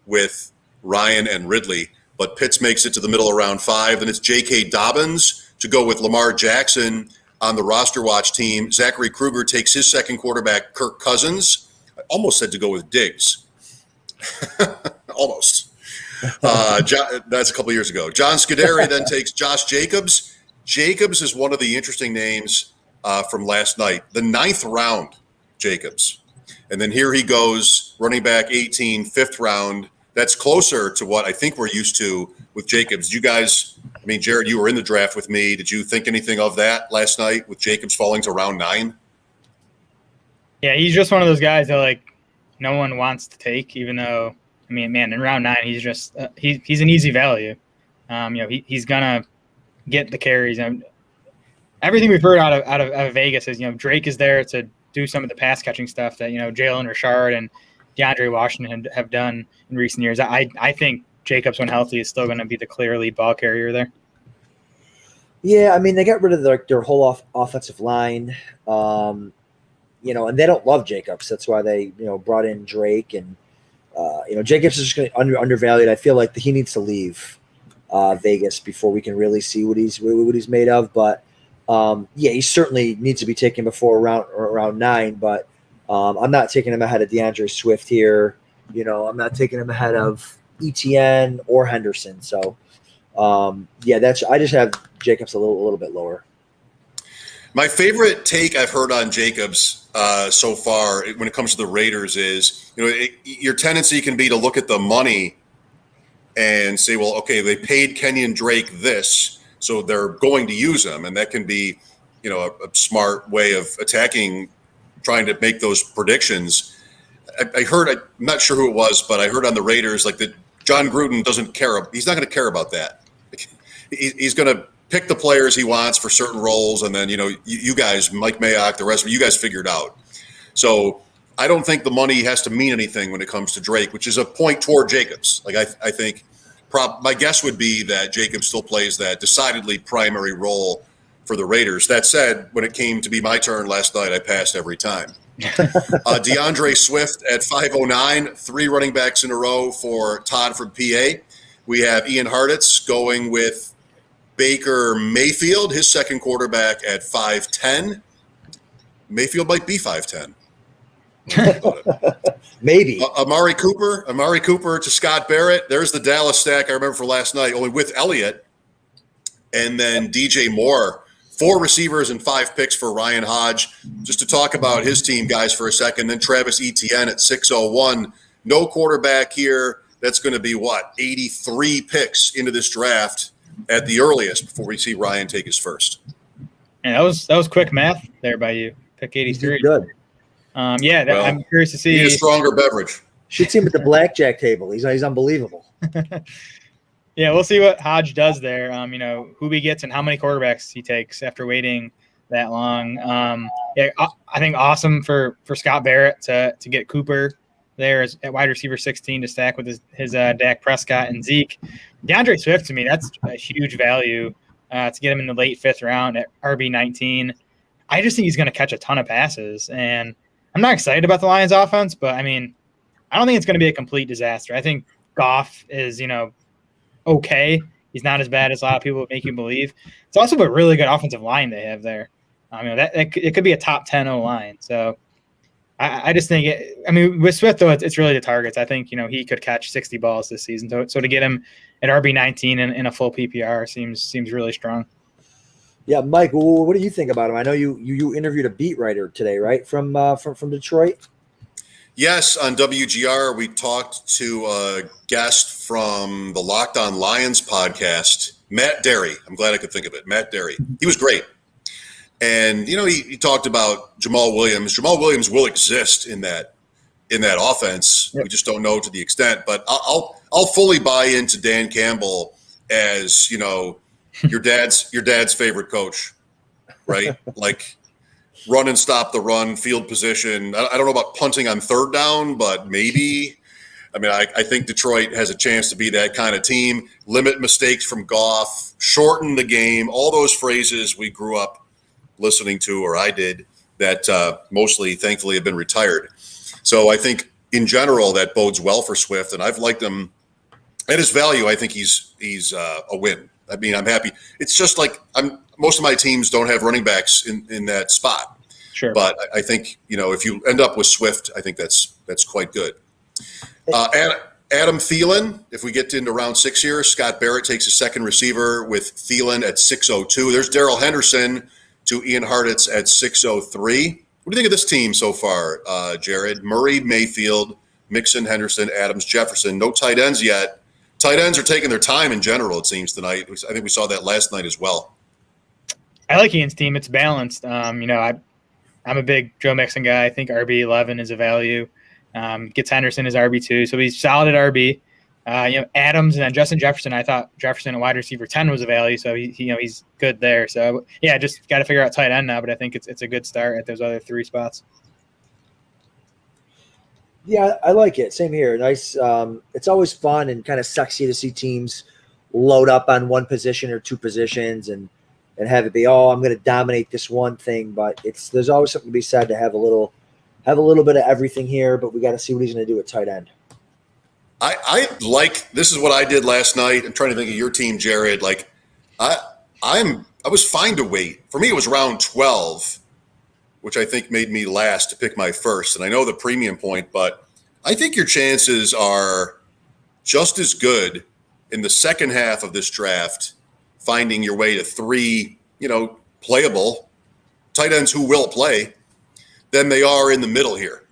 with Ryan and Ridley, but Pitts makes it to the middle of round 5. Then it's J.K. Dobbins to go with Lamar Jackson on the roster watch team. Zachary Kruger takes his second quarterback, Kirk Cousins. I almost said to go with Diggs. Almost. That's a couple years ago. John Scuderi then takes Josh Jacobs. Jacobs is one of the interesting names from last night. The 9th round, Jacobs. And then here he goes, running back 18, 5th round. That's closer to what I think we're used to with Jacobs. You guys, Jared, you were in the draft with me. Did you think anything of that last night with Jacobs falling to round 9? Yeah, he's just one of those guys that no one wants to take, even though, in round 9, he's just he's an easy value. He's gonna get the carries. And everything we've heard out of Vegas is Drake is there to do some of the pass catching stuff that Jalen Richard and DeAndre Washington have done in recent years. I think Jacobs, when healthy, is still going to be the clear lead ball carrier there. Yeah, they got rid of their whole offensive line, and they don't love Jacobs. That's why they brought in Drake, and Jacobs is just going to undervalued. I feel like he needs to leave Vegas before we can really see what he's made of. But yeah, he certainly needs to be taken before around 9. But I'm not taking him ahead of DeAndre Swift here. I'm not taking him ahead of ETN or Henderson. So, yeah, I just have Jacobs a little bit lower. My favorite take I've heard on Jacobs so far when it comes to the Raiders is, your tendency can be to look at the money and say, well, okay, they paid Kenyon Drake this, so they're going to use him. And that can be, a smart way of attacking, trying to make those predictions. I heard, I'm not sure who it was, but I heard on the Raiders, that John Gruden doesn't care. He's not going to care about that. He's going to pick the players he wants for certain roles. And then, you guys, Mike Mayock, the rest of you guys figure it out. So I don't think the money has to mean anything when it comes to Drake, which is a point toward Jacobs. I think my guess would be that Jacobs still plays that decidedly primary role for the Raiders. That said, when it came to be my turn last night, I passed every time. DeAndre Swift at 509, 3 running backs in a row for Todd from PA. We have Ian Harditz going with Baker Mayfield, his second quarterback at 5'10". Mayfield might be 5'10". Maybe. Amari Cooper to Scott Barrett. There's the Dallas stack I remember for last night, only with Elliott. And then DJ Moore, 4 receivers and 5 picks for Ryan Hodge. Just to talk about his team, guys, for a second. Then Travis Etienne at 601. No quarterback here. That's going to be 83 picks into this draft at the earliest before we see Ryan take his first. And that was quick math there by you. Pick 83. Good. I'm curious to see. Need a stronger beverage. Should see him at the blackjack table. He's unbelievable. Yeah, we'll see what Hodge does there. Who he gets and how many quarterbacks he takes after waiting that long. I think awesome for Scott Barrett to get Cooper there at wide receiver 16 to stack with his Dak Prescott and Zeke. DeAndre Swift, to me, that's a huge value to get him in the late 5th round at RB19. I just think he's going to catch a ton of passes, and I'm not excited about the Lions offense, but I don't think it's going to be a complete disaster. I think Goff is, okay. He's not as bad as a lot of people would make you believe. It's also a really good offensive line they have there. It could be a top 10 O-line. So I just think with Swift, though, it's really the targets. I think, he could catch 60 balls this season. So to get him at RB19 in a full PPR seems really strong. Yeah, Mike, what do you think about him? I know you interviewed a beat writer today, right, from Detroit? Yes, on WGR, we talked to a guest from the Locked On Lions podcast, Matt Derry. I'm glad I could think of it. Matt Derry. He was great. And, he talked about Jamal Williams. Jamal Williams will exist in that offense. Yep. We just don't know to the extent. But I'll fully buy into Dan Campbell as, your dad's favorite coach, right? Like, run and stop the run, field position. I don't know about punting on 3rd down, but maybe. I think Detroit has a chance to be that kind of team. Limit mistakes from Goff, shorten the game, all those phrases we grew up listening to, or I did, that mostly, thankfully, have been retired. So I think, in general, that bodes well for Swift, and I've liked him at his value. I think he's a win. I'm happy. It's just like most of my teams don't have running backs in that spot. Sure. But I think, if you end up with Swift, I think that's quite good. Adam Thielen, if we get into round 6 here, Scott Barrett takes a second receiver with Thielen at 602. There's Darrell Henderson to Ian Harditz at 603. What do you think of this team so far, Jared? Murray, Mayfield, Mixon, Henderson, Adams, Jefferson. No tight ends yet. Tight ends are taking their time in general, it seems, tonight. I think we saw that last night as well. I like Ian's team. It's balanced. I'm a big Joe Mixon guy. I think RB11 is a value. Gets Henderson as RB2, so he's solid at RB. Adams and then Justin Jefferson. I thought Jefferson at wide receiver 10 was a value, so he's good there. So yeah, just got to figure out tight end now, but I think it's a good start at those other 3 spots. Yeah, I like it. Same here. Nice. It's always fun and kind of sexy to see teams load up on one position or 2 positions and have it be, I'm going to dominate this one thing. But there's always something to be said to have a little bit of everything here. But we got to see what he's going to do at tight end. I like, this is what I did last night. I'm trying to think of your team, Jared. Like, I was fine to wait. For me, it was round 12, which I think made me last to pick my first. And I know the premium point, but I think your chances are just as good in the second half of this draft, finding your way to 3, playable tight ends who will play, than they are in the middle here.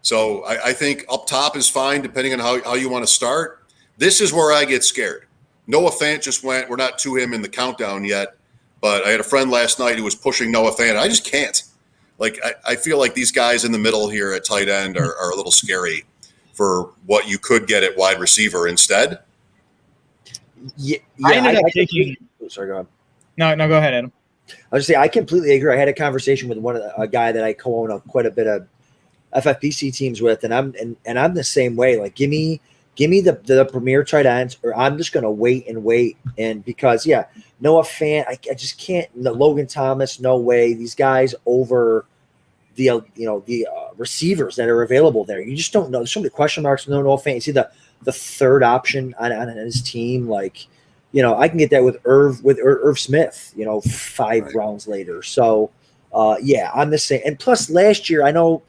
So I think up top is fine, depending on how you want to start. This is where I get scared. Noah Fant just went. We're not to him in the countdown yet, but I had a friend last night who was pushing Noah Fant. I just can't. Like, I feel like these guys in the middle here at tight end are a little scary for what you could get at wide receiver instead. Yeah, I ended up taking. Sorry, go No, ahead. go ahead, Adam. I was just saying, I completely agree. I had a conversation with a guy that I co-own quite a bit of FFPC teams with, and I'm the same way. Like, give me the premier tight ends, or I'm just going to wait. And because Noah Fant, I just can't. Logan Thomas, no way. These guys over the receivers that are available there. You just don't know. There's so many question marks with Noah Fant. You see the third option on his team, like. I can get that with Irv Smith, 5 rounds later. So, I'm the same. And plus, last year, I know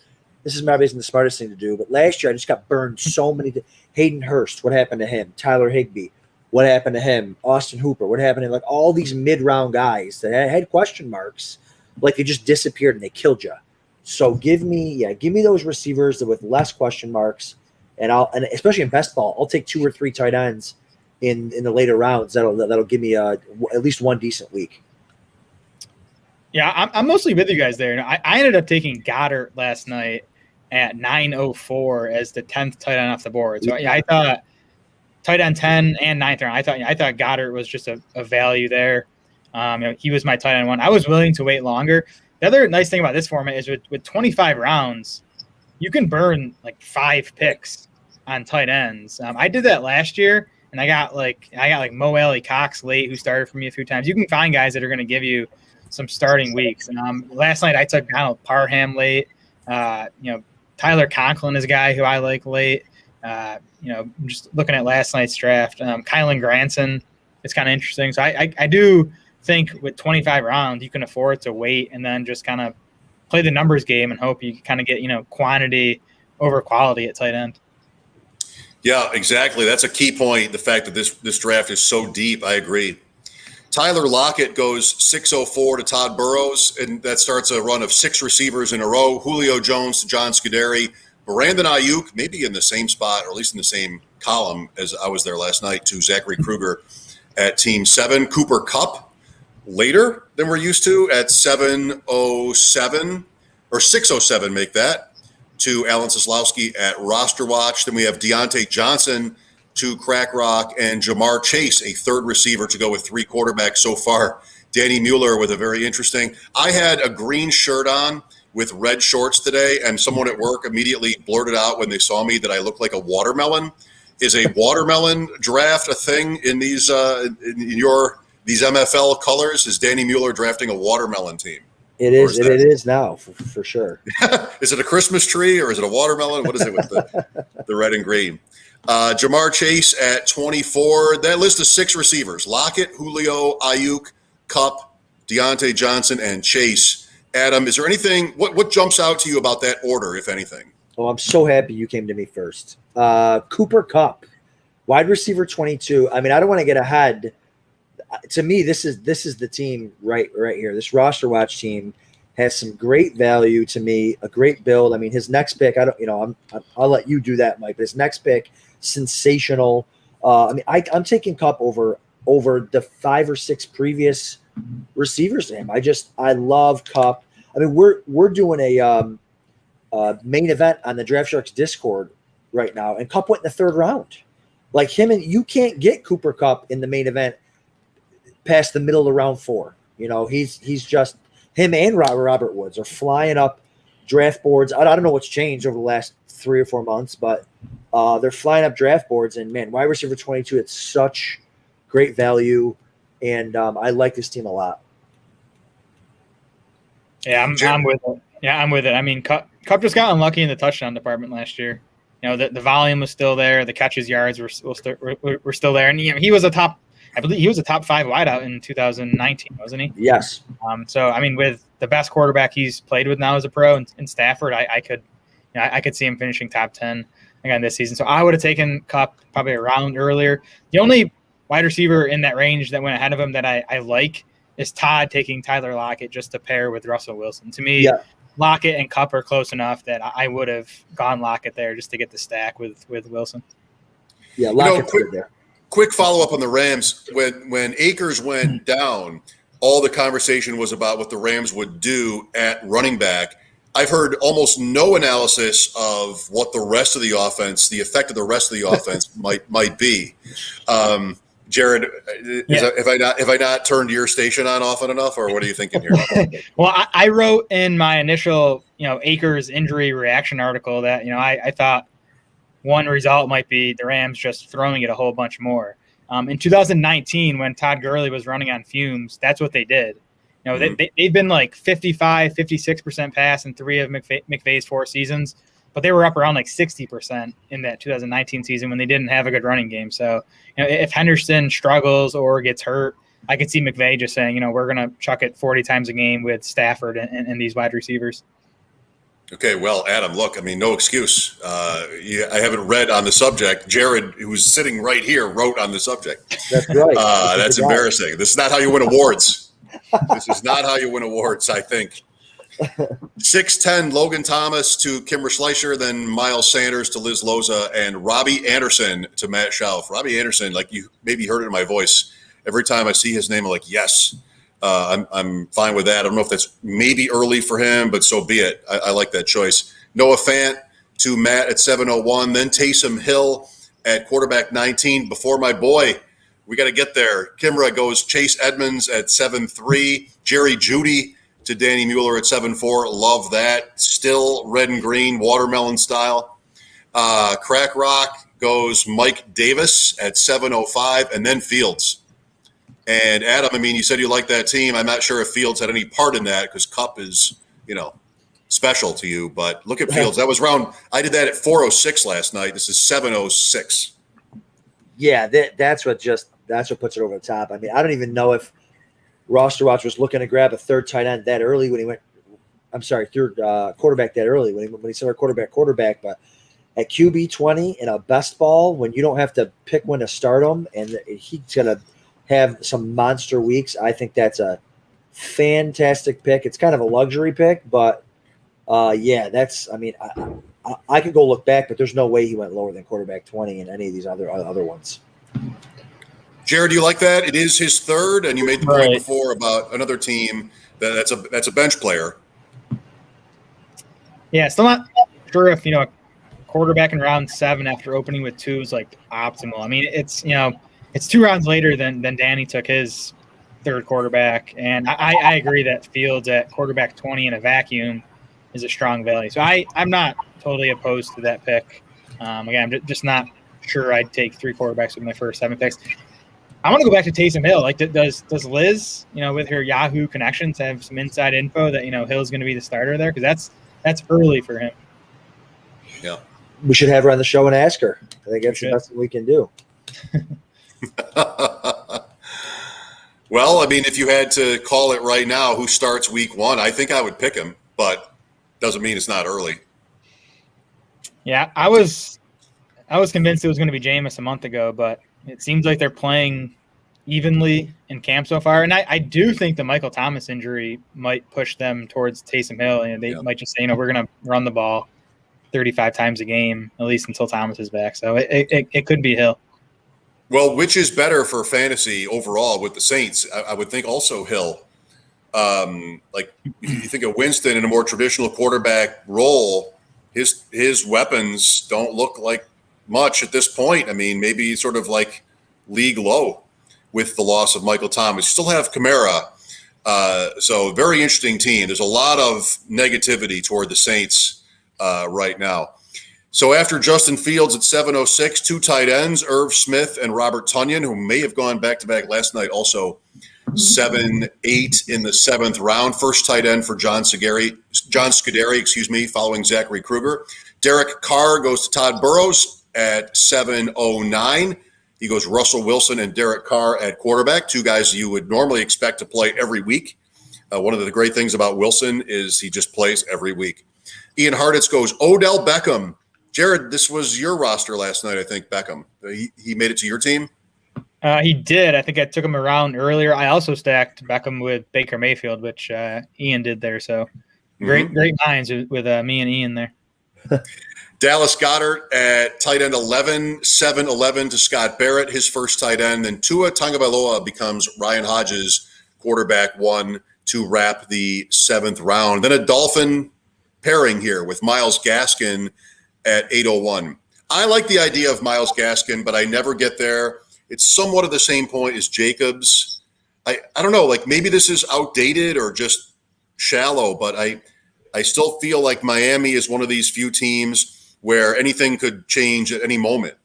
this is maybe isn't the smartest thing to do, but last year I just got burned so many. Hayden Hurst, what happened to him? Tyler Higbee, what happened to him? Austin Hooper, what happened to him? Like all these mid-round guys that had question marks, like they just disappeared and they killed you. So give me those receivers with less question marks, and especially in best ball, I'll take 2 or 3 tight ends in the later rounds. That'll give me at least one decent week. Yeah, I'm mostly with you guys there. I ended up taking Goddard last night at 904 as the 10th tight end off the board. So yeah, I thought tight end 10 and 9th round. I thought Goddard was just a value there. He was my tight end 1. I was willing to wait longer. The other nice thing about this format is with 25 rounds, you can burn like 5 picks on tight ends. I did that last year, and I got like Mo Alley Cox late, who started for me a few times. You can find guys that are going to give you some starting weeks. And last night I took Donald Parham late. Tyler Conklin is a guy who I like late. Just looking at last night's draft, Kylan Granson is kind of interesting. So I do think with 25 rounds, you can afford to wait and then just kind of play the numbers game and hope you kind of get, quantity over quality at tight end. Yeah, exactly. That's a key point. The fact that this draft is so deep. I agree. Tyler Lockett goes 604 to Todd Burroughs, and that starts a run of 6 receivers in a row. Julio Jones to John Scuderi. Brandon Ayuk, maybe in the same spot, or at least in the same column as I was there last night, to Zachary Kruger at team 7. Cooper Kupp later than we're used to at 707 or 607, make that, to Alan Soslowski at roster watch. Then we have Deontay Johnson to Crack Rock and Jamar Chase, a third receiver to go with 3 quarterbacks so far. Danny Mueller with a very interesting. I had a green shirt on with red shorts today, and someone at work immediately blurted out when they saw me that I looked like a watermelon. Is a watermelon draft a thing in these these MFL colors? Is Danny Mueller drafting a watermelon team? It is. It is now for sure. Is it a Christmas tree or is it a watermelon? What is it with the red and green? Jamar Chase at 24. That list of 6 receivers: Lockett, Julio, Ayuk, Kupp, Deontay Johnson, and Chase. Adam, is there anything? What jumps out to you about that order, if anything? Oh, I'm so happy you came to me first. Cooper Kupp, wide receiver 22. I mean, I don't want to get ahead. To me, this is the team right here. This roster watch team has some great value to me, a great build. I mean, his next pick, I'll let you do that, Mike. But his next pick, sensational. I'm taking Kupp over the 5 or 6 previous receivers to him. I love Kupp. I mean, we're doing a main event on the Draft Sharks Discord right now, and Kupp went in the 3rd round. Like him, and you can't get Cooper Kupp in the main event past the middle of round 4. He's just him and Robert Woods are flying up draft boards. I don't know what's changed over the last 3 or 4 months, but they're flying up draft boards. And man, wide receiver 22, it's such great value, and I like this team a lot. Yeah, I'm with it. Yeah, I'm with it. I mean, Kupp just got unlucky in the touchdown department last year. The volume was still there. The catches yards were still there. And he was I believe he was a top 5 wideout in 2019, wasn't he? Yes. So I mean, with the best quarterback he's played with now as a pro in Stafford, I could see him finishing top 10 again this season. So I would have taken Kupp probably a round earlier. The only wide receiver in that range that went ahead of him that I like is Todd taking Tyler Lockett just to pair with Russell Wilson. To me, Lockett and Kupp are close enough that I would have gone Lockett there just to get the stack with Wilson. Yeah, Lockett's good there. Quick follow-up on the Rams. When Akers went down, all the conversation was about what the Rams would do at running back. I've heard almost no analysis of what the rest of the offense, the effect of the rest of the offense might be. Jared, have I not turned your station on often enough, or what are you thinking here? Well, I wrote in my initial, Akers injury reaction article that, I thought one result might be the Rams just throwing it a whole bunch more. In 2019, when Todd Gurley was running on fumes, that's what they did. They've been like 55, 56% pass in 3 of McVay's 4 seasons, but they were up around like 60% in that 2019 season when they didn't have a good running game. So, if Henderson struggles or gets hurt, I could see McVay just saying, we're going to chuck it 40 times a game with Stafford and these wide receivers. Okay, well, Adam, look, I mean, no excuse. I haven't read on the subject. Jared, who's sitting right here, wrote on the subject. That's right. That's embarrassing. This is not how you win awards. This is not how you win awards, I think. 6'10", Logan Thomas to Kimra Schleicher, then Miles Sanders to Liz Loza, and Robbie Anderson to Matt Schauf. Robbie Anderson, like you maybe heard it in my voice. Every time I see his name, I'm like, yes. I'm fine with that. I don't know if that's maybe early for him, but so be it. I like that choice. Noah Fant to Matt at 701. Then Taysom Hill at quarterback 19. Before my boy, we got to get there. Kimra goes Chase Edmonds at 7-3. Jerry Jeudy to Danny Mueller at 7-4. Love that. Still red and green, watermelon style. Crack Rock goes Mike Davis at 705, and then Fields. And Adam, I mean, you said you like that team. I'm not sure if Fields had any part in that because Kupp is, special to you. But look at Fields. That was I did that at 406 last night. This is 706. Yeah, that's what puts it over the top. I mean, I don't even know if Roster Watch was looking to grab a third tight end that early when he went. I'm sorry, third quarterback that early when he said our quarterback. But at QB 20 in a best ball, when you don't have to pick when to start him, and he's gonna have some monster weeks, I think that's a fantastic pick. It's kind of a luxury pick, but that's. I mean, I could go look back, but there's no way he went lower than quarterback 20 in any of these other ones. Jared, do you like that? It is his third, and you made the point before about another team that's a bench player. Yeah, still not sure if a quarterback in round 7 after opening with 2 is like optimal. I mean, it's 2 rounds later than Danny took his third quarterback, and I agree that Fields at quarterback 20 in a vacuum is a strong value. So I'm not totally opposed to that pick. Again, I'm just not sure I'd take 3 quarterbacks with my first 7 picks. I want to go back to Taysom Hill. Like, does Liz, with her Yahoo connections, have some inside info that Hill's going to be the starter there? Because that's early for him. Yeah, we should have her on the show and ask her. I think that's the best thing we can do. Well, I mean, if you had to call it right now, who starts week 1, I think I would pick him, but doesn't mean it's not early. Yeah, I was convinced it was going to be Jameis a month ago, but it seems like they're playing evenly in camp so far. And I do think the Michael Thomas injury might push them towards Taysom Hill. And they might just say, we're going to run the ball 35 times a game, at least until Thomas is back. So it could be Hill. Well, which is better for fantasy overall with the Saints? I would think also Hill. Like you think of Winston in a more traditional quarterback role, his weapons don't look like much at this point. I mean, maybe sort of like league low with the loss of Michael Thomas. You still have Kimra. So very interesting team. There's a lot of negativity toward the Saints right now. So after Justin Fields at 706, 2 tight ends, Irv Smith and Robert Tonyan, who may have gone back-to-back last night, also 7-8 in the 7th round. First tight end for John Scuderi, following Zachary Kruger. Derek Carr goes to Todd Burroughs at 709. He goes Russell Wilson and Derek Carr at quarterback, 2 guys you would normally expect to play every week. One of the great things about Wilson is he just plays every week. Ian Harditz goes Odell Beckham. Jared, this was your roster last night, I think, Beckham. He made it to your team? He did. I think I took him around earlier. I also stacked Beckham with Baker Mayfield, which Ian did there. So great minds with me and Ian there. Dallas Goddard at tight end 11, 7-11 to Scott Barrett, his first tight end. Then Tua Tagovailoa becomes Ryan Hodges' quarterback 1 to wrap the 7th round. Then a Dolphin pairing here with Myles Gaskin at 801. I like the idea of Myles Gaskin, but I never get there. It's somewhat of the same point as Jacobs. I don't know, like maybe this is outdated or just shallow, but I still feel like Miami is one of these few teams where anything could change at any moment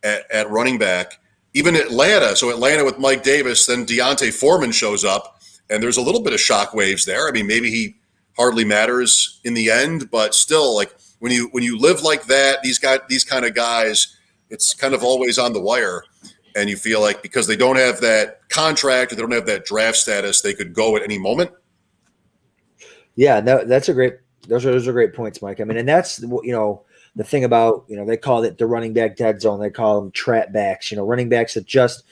at running back. Even Atlanta, so Atlanta with Mike Davis, then Deontay Foreman shows up, and there's a little bit of shockwaves there. I mean, maybe he hardly matters in the end, but still, like when you live like that, these kind of guys, it's kind of always on the wire, and you feel like because they don't have that contract or they don't have that draft status, they could go at any moment. Yeah, those are great points, Mike. I mean, and that's the thing about they call it the running back dead zone. They call them trap backs. Running backs that just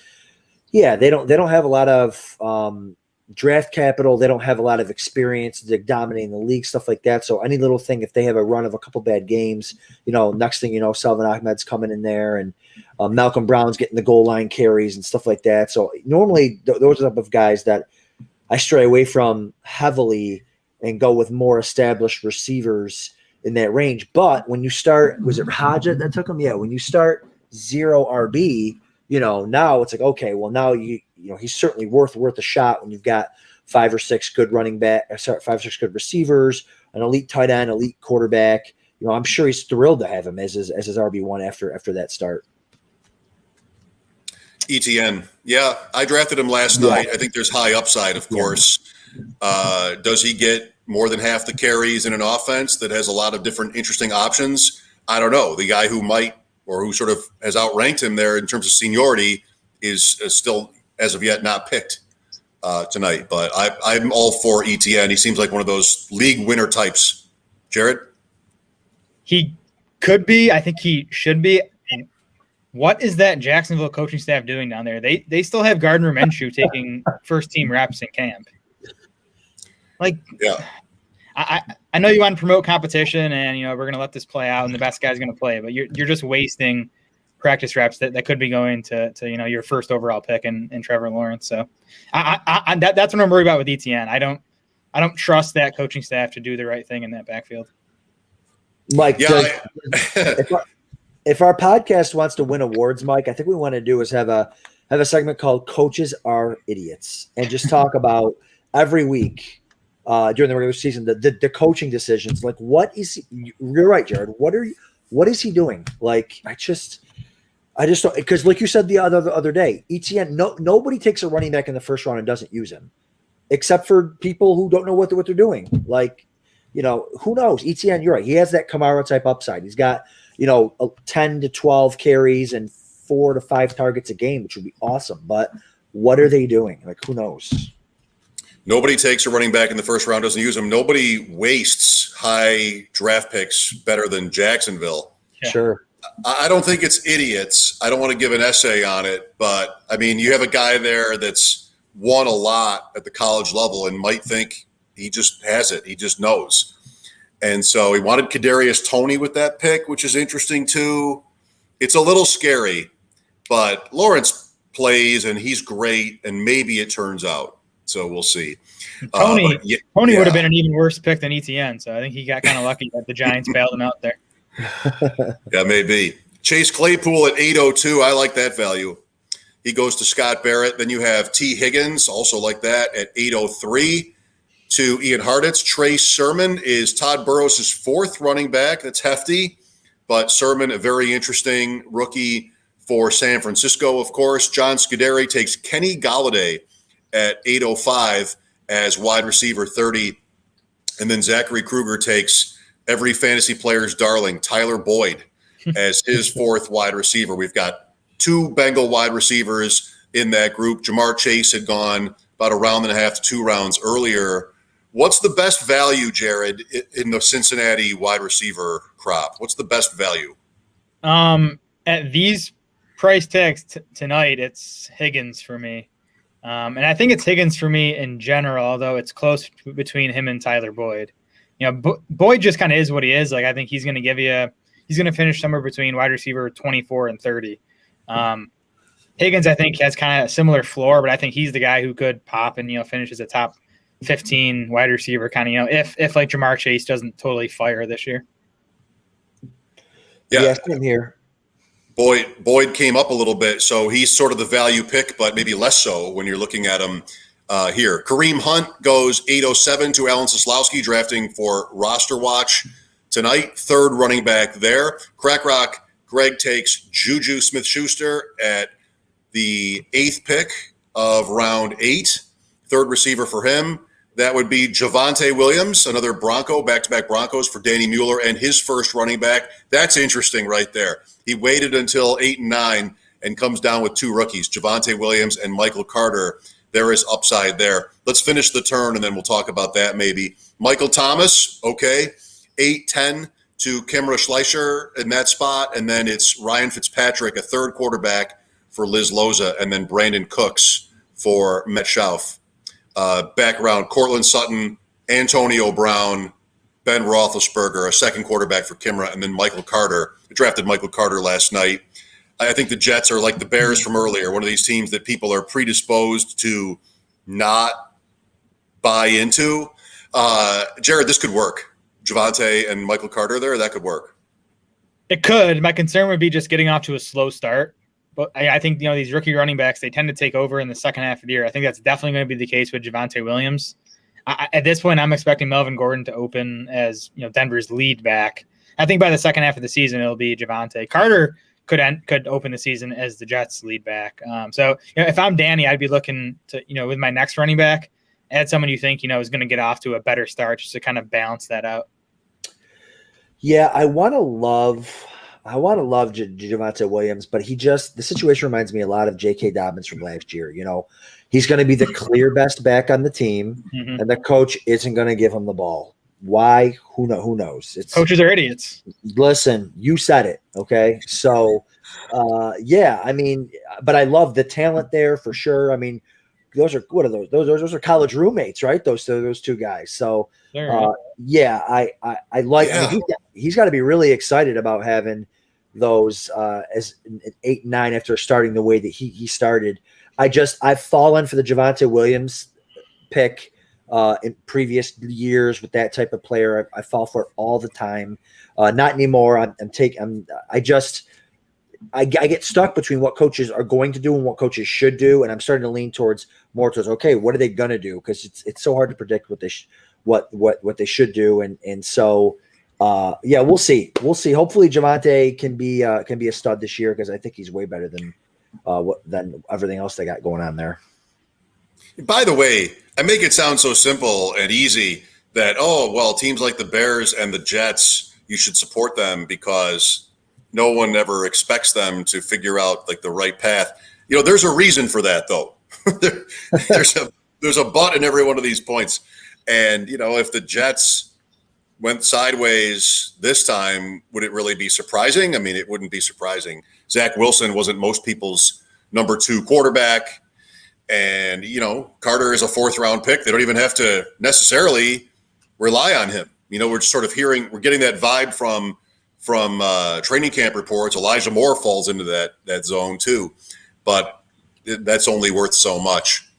they don't have a lot of draft capital. They don't have a lot of experience dominating the league, stuff like that. So any little thing, if they have a run of a couple bad games, next thing Salvin Ahmed's coming in there and Malcolm Brown's getting the goal line carries and stuff like that. So normally those are the type of guys that I stray away from heavily and go with more established receivers in that range. But when you start, was it Haja that took him? Yeah. When you start 0 RB, now it's like, okay, well now he's certainly worth a shot when you've got 5 or 6 good five or six good receivers, an elite tight end, elite quarterback. I'm sure he's thrilled to have him as his RB1 after that start. ETN. Yeah, I drafted him last night. I think there's high upside, of course. Does he get more than half the carries in an offense that has a lot of different interesting options? I don't know. The guy who might, or who sort of has outranked him there in terms of seniority is still, as of yet, not picked tonight. But I'm all for ETN. He seems like one of those league winner types. Jared? He could be. I think he should be. What is that Jacksonville coaching staff doing down there? They still have Gardner Minshew taking first-team reps in camp. I know you want to promote competition, and we're going to let this play out, and the best guy's going to play, but you're just wasting practice reps that could be going to your first overall pick in Trevor Lawrence. So that's what I'm worried about with ETN. I don't trust that coaching staff to do the right thing in that backfield. Mike, if our podcast wants to win awards, Mike, I think we want to do is have a segment called "Coaches Are Idiots" and just talk about every week during the regular season the coaching decisions. Like, what is you're right, Jared? What is he doing? Like, I just don't, because like you said the other day, ETN. Nobody takes a running back in the first round and doesn't use him, except for people who don't know what they're doing. Like, who knows? ETN, you're right. He has that Kamara type upside. He's got 10 to 12 carries and 4 to 5 targets a game, which would be awesome. But what are they doing? Like, who knows? Nobody takes a running back in the first round, doesn't use him. Nobody wastes high draft picks better than Jacksonville. Yeah. Sure. I don't think it's idiots. I don't want to give an essay on it, but I mean, you have a guy there that's won a lot at the college level and might think he just has it. He just knows. And so he wanted Kadarius Toney with that pick, which is interesting too. It's a little scary, but Lawrence plays and he's great, and maybe it turns out. So we'll see. Toney would have been an even worse pick than ETN, so I think he got kind of lucky that the Giants bailed him out there. Yeah, maybe. Chase Claypool at 802. I like that value. He goes to Scott Barrett. Then you have T. Higgins, also like that, at 803 to Ian Harditz. Trey Sermon is Todd Burroughs' 4th running back. That's hefty. But Sermon, a very interesting rookie for San Francisco, of course. John Scuderi takes Kenny Golladay at 805 as wide receiver 30. And then Zachary Kruger takes every fantasy player's darling, Tyler Boyd, as his 4th wide receiver. We've got 2 Bengal wide receivers in that group. Jamar Chase had gone about a round and a half to 2 rounds earlier. What's the best value, Jared, in the Cincinnati wide receiver crop? What's the best value? At these price tags tonight, it's Higgins for me. And I think it's Higgins for me in general, although it's close between him and Tyler Boyd. Boyd just kind of is what he is. Like, I think he's going to finish somewhere between wide receiver 24 and 30. Higgins, I think, has kind of a similar floor, but I think he's the guy who could pop and, finish as a top 15 wide receiver kind of, if like Jamar Chase doesn't totally fire this year. Yeah, I'm here. Boyd came up a little bit, so he's sort of the value pick, but maybe less so when you're looking at him here. Kareem Hunt goes 807 to Alan Soslowski, drafting for Roster Watch tonight. 3rd running back there. Crack Rock Greg takes Juju Smith-Schuster at the 8th pick of round 8. 3rd receiver for him. That would be Javonte Williams, another Bronco, back-to-back Broncos for Danny Mueller, and his 1st running back. That's interesting right there. He waited until 8 and 9 and comes down with 2 rookies, Javonte Williams and Michael Carter. There is upside there. Let's finish the turn, and then we'll talk about that maybe. Michael Thomas, okay, 8-10 to Kimra Schleicher in that spot, and then it's Ryan Fitzpatrick, a 3rd quarterback for Liz Loza, and then Brandon Cooks for Met Schauf. Background, Cortland Sutton, Antonio Brown, Ben Roethlisberger, a 2nd quarterback for Kimra, and then Michael Carter. I drafted Michael Carter last night. I think the Jets are like the Bears from earlier, one of these teams that people are predisposed to not buy into. Jared, this could work. Javonte and Michael Carter there, that could work. It could. My concern would be just getting off to a slow start. But I think, these rookie running backs, they tend to take over in the second half of the year. I think that's definitely going to be the case with Javonte Williams. At this point, I'm expecting Melvin Gordon to open as Denver's lead back. I think by the second half of the season, it'll be Javonte. Carter could open the season as the Jets lead back. So if I'm Danny, I'd be looking to, with my next running back, add someone you think, is going to get off to a better start just to kind of balance that out. Yeah, I want to love Javonte Williams, but the situation reminds me a lot of J.K. Dobbins from last year. He's going to be the clear best back on the team, and the coach isn't going to give him the ball. Why? Who knows? Coaches are idiots. Listen, you said it. Okay. So, yeah, I mean, but I love the talent there for sure. I mean, what are those? Those are college roommates, right? Those two guys. So, yeah, I like. Yeah. I mean, he's got to be really excited about having those as an 8 and 9 after starting the way that he started. I've fallen for the Javonte Williams pick in previous years with that type of player. I fall for it all the time. Not anymore. I get stuck between what coaches are going to do and what coaches should do, and I'm starting to lean more towards okay, what are they going to do? Because it's so hard to predict what they should do, and so yeah, we'll see. Hopefully, Javonte can be a stud this year because I think he's way better than everything else they got going on there. By the way, I make it sound so simple and easy that teams like the Bears and the Jets, you should support them because no one ever expects them to figure out like the right path. There's a reason for that though. there's a but in every one of these points. And, if the Jets went sideways this time, would it really be surprising? I mean, it wouldn't be surprising. Zach Wilson wasn't most people's number 2 quarterback. And, Carter is a 4th-round pick. They don't even have to necessarily rely on him. We're just sort of we're getting that vibe from training camp reports. Elijah Moore falls into that zone too, but that's only worth so much.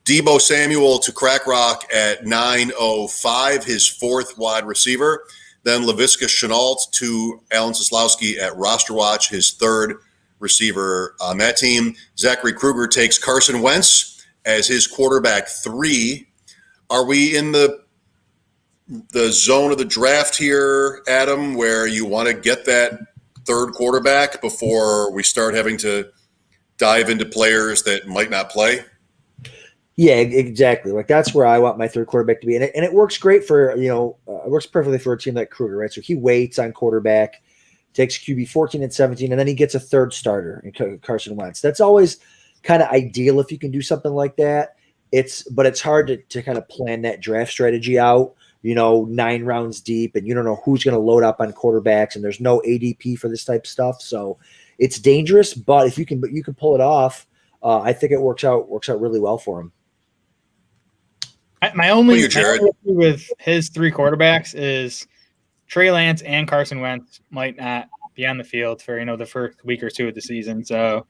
Deebo Samuel to Crack Rock at 9.05, his 4th wide receiver. Then Laviska Shenault to Alan Soslowski at Roster Watch, his 3rd receiver on that team. Zachary Kruger takes Carson Wentz as his quarterback 3. Are we in the zone of the draft here, Adam, where you want to get that 3rd quarterback before we start having to dive into players that might not play? Yeah, exactly. Like that's where I want my 3rd quarterback to be, and it works great for it works perfectly for a team like Kruger, right? So he waits on quarterback, takes QB 14 and 17, and then he gets a 3rd starter in Carson Wentz. That's always kind of ideal if you can do something like that. But it's hard to kind of plan that draft strategy out. 9 rounds deep, and you don't know who's going to load up on quarterbacks, and there's no ADP for this type of stuff. So it's dangerous, but if you can pull it off, I think it works out really well for him. My only issue with his 3 quarterbacks is Trey Lance and Carson Wentz might not be on the field for the first week or 2 of the season. So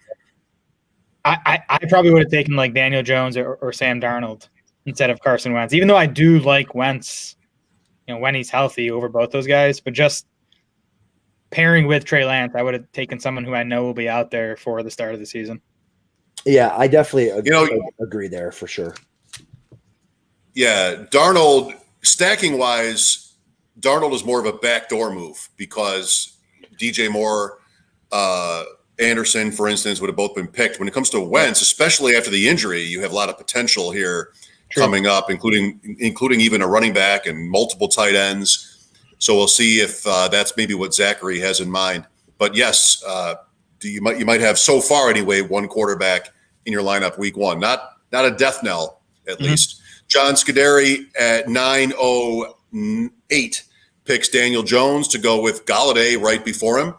I probably would have taken like Daniel Jones or Sam Darnold instead of Carson Wentz, even though I do like Wentz, when he's healthy over both those guys. But just pairing with Trey Lance, I would have taken someone who I know will be out there for the start of the season. Yeah, I definitely agree there for sure. Yeah, Darnold, stacking wise, Darnold is more of a backdoor move because DJ Moore, Anderson, for instance, would have both been picked. When it comes to Wentz, especially after the injury, you have a lot of potential here coming up, including even a running back and multiple tight ends. So we'll see if that's maybe what Zachary has in mind. But yes, you might have so far anyway 1 quarterback in your lineup week 1, not a death knell at least. John Scuderi at 9.08 picks Daniel Jones to go with Galladay right before him.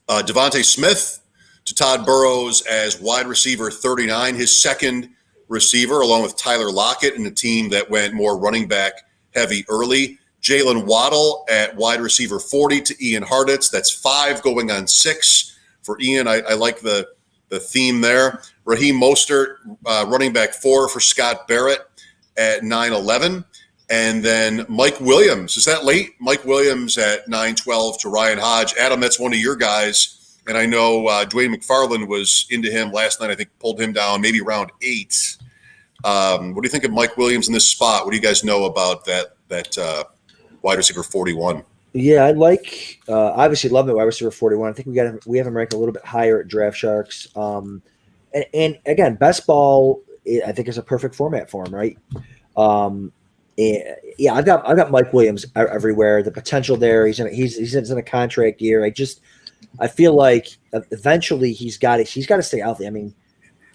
Devontae Smith to Todd Burroughs as wide receiver 39, his 2nd receiver, along with Tyler Lockett in a team that went more running back heavy early. Jalen Waddle at wide receiver 40 to Ian Harditz. That's 5 going on 6 for Ian. I like the theme there. Raheem Mostert, running back 4 for Scott Barrett at 9.11. And then Mike Williams. Is that late? Mike Williams at 9-12 to Ryan Hodge. Adam, that's one of your guys. And I know Dwayne McFarland was into him last night. I think pulled him down maybe round 8. What do you think of Mike Williams in this spot? What do you guys know about that wide receiver 41? Yeah, I like obviously love the wide receiver 41. I think we have him ranked a little bit higher at Draft Sharks. And again, best ball I think is a perfect format for him, right? Yeah, I've got Mike Williams everywhere. The potential there. He's in a contract year. I feel like eventually he's got to stay healthy. I mean,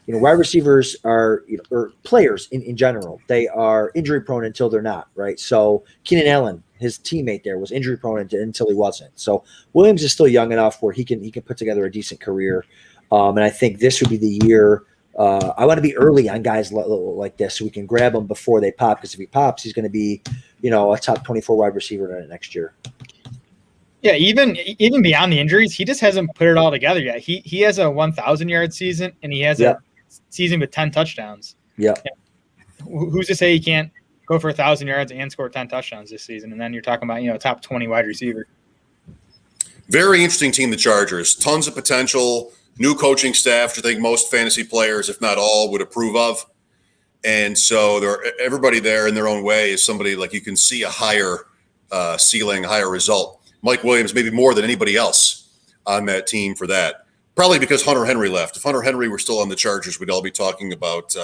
wide receivers are, or players in general, they are injury prone until they're not, right? So Keenan Allen, his teammate there, was injury prone until he wasn't. So Williams is still young enough where he can put together a decent career. And I think this would be the year. I want to be early on guys like this so we can grab them before they pop. Because if he pops, he's going to be, a top 24 wide receiver next year. Yeah, even beyond the injuries, he just hasn't put it all together yet. He has a 1,000-yard season, and he has a season with 10 touchdowns. Yeah. Who's to say he can't go for 1,000 yards and score 10 touchdowns this season? And then you're talking about, top 20 wide receiver. Very interesting team, the Chargers. Tons of potential. New coaching staff, which I think most fantasy players, if not all, would approve of. And so everybody there in their own way is somebody like you can see a higher ceiling, higher result. Mike Williams, maybe more than anybody else on that team for that. Probably because Hunter Henry left. If Hunter Henry were still on the Chargers, we'd all be talking about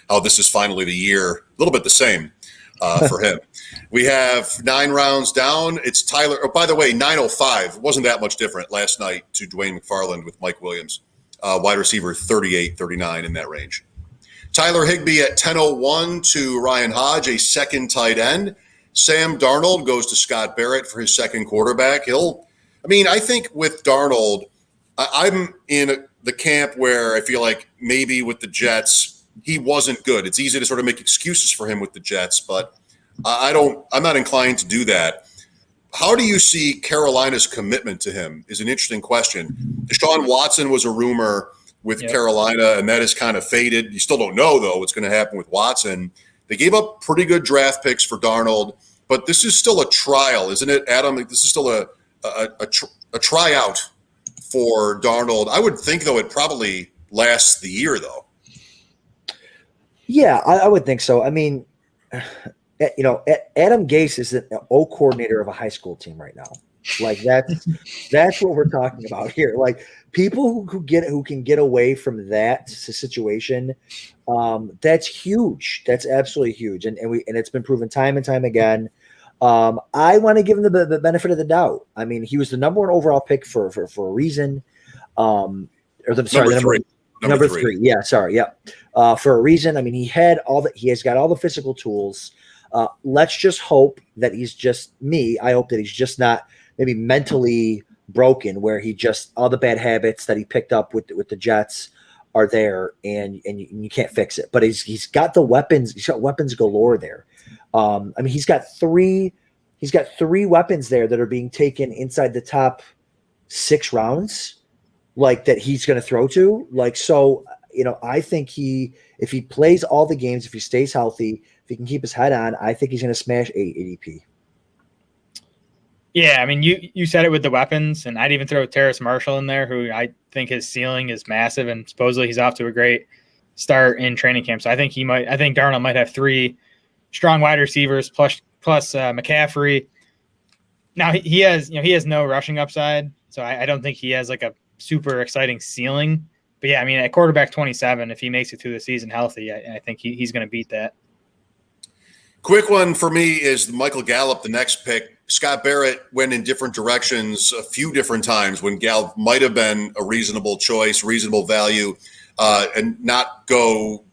how this is finally the year. A little bit the same for him. We have 9 rounds down. It's Tyler. Oh, by the way, 905. It wasn't that much different last night to Dwayne McFarland with Mike Williams. Wide receiver 38, 39 in that range. Tyler Higbee at 10:01 to Ryan Hodge, a second tight end. Sam Darnold goes to Scott Barrett for his second quarterback. I think with Darnold, I'm in the camp where I feel like maybe with the Jets, he wasn't good. It's easy to sort of make excuses for him with the Jets, but I'm not inclined to do that. How do you see Carolina's commitment to him is an interesting question. Deshaun Watson was a rumor with Carolina, and that has kind of faded. You still don't know, though, what's going to happen with Watson. They gave up pretty good draft picks for Darnold, but this is still a trial, isn't it, Adam? This is still a tryout for Darnold. I would think, though, it probably lasts the year, though. Yeah, I would think so. I mean, Adam Gase is an O coordinator of a high school team right now. Like that's what we're talking about here. Like people who can get away from that situation, that's huge. That's absolutely huge, and it's been proven time and time again. I want to give him the benefit of the doubt. I mean, he was the number 1 overall pick for a reason. Number three. Yeah, sorry. Yeah. For a reason. I mean, he has got all the physical tools. Let's just hope that he's just I hope that he's just not maybe mentally broken where he just all the bad habits that he picked up with the Jets are there and you can't fix it. But he's got the weapons. He's got weapons galore there. He's got three weapons there that are being taken inside the top 6 rounds, like that he's going to throw to. Like, so, I think if he plays all the games, if he stays healthy, if he can keep his head on, I think he's going to smash ADP. Yeah, I mean, you said it with the weapons, and I'd even throw Terrace Marshall in there, who I think his ceiling is massive, and supposedly he's off to a great start in training camp. So I think Darnold might have 3 strong wide receivers plus McCaffrey. Now he has no rushing upside, so I don't think he has like a super exciting ceiling. But yeah, I mean, at quarterback 27, if he makes it through the season healthy, I think he's going to beat that. Quick one for me is Michael Gallup, the next pick. Scott Barrett went in different directions a few different times when Gallup might have been a reasonable choice, reasonable value, and not go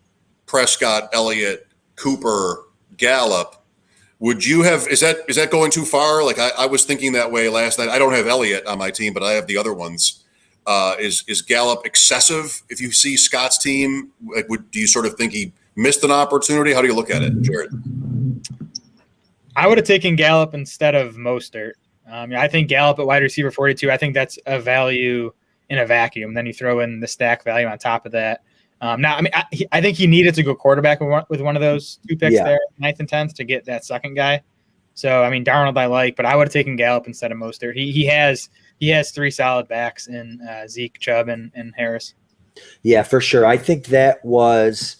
Prescott, Elliott, Cooper, Gallup. Would you have? Is that going too far? Like I was thinking that way last night. I don't have Elliott on my team, but I have the other ones. Is Gallup excessive? If you see Scott's team, like, do you sort of think he missed an opportunity? How do you look at it, Jared? I would have taken Gallup instead of Mostert. I think Gallup at wide receiver 42. I think that's a value in a vacuum. Then you throw in the stack value on top of that. Now, I mean, I think he needed to go quarterback with one of those 2 picks there, 9th and 10th, to get that second guy. So, I mean, Darnold I like, but I would have taken Gallup instead of Mostert. He has 3 solid backs in Zeke, Chubb, and Harris. Yeah, for sure. I think that was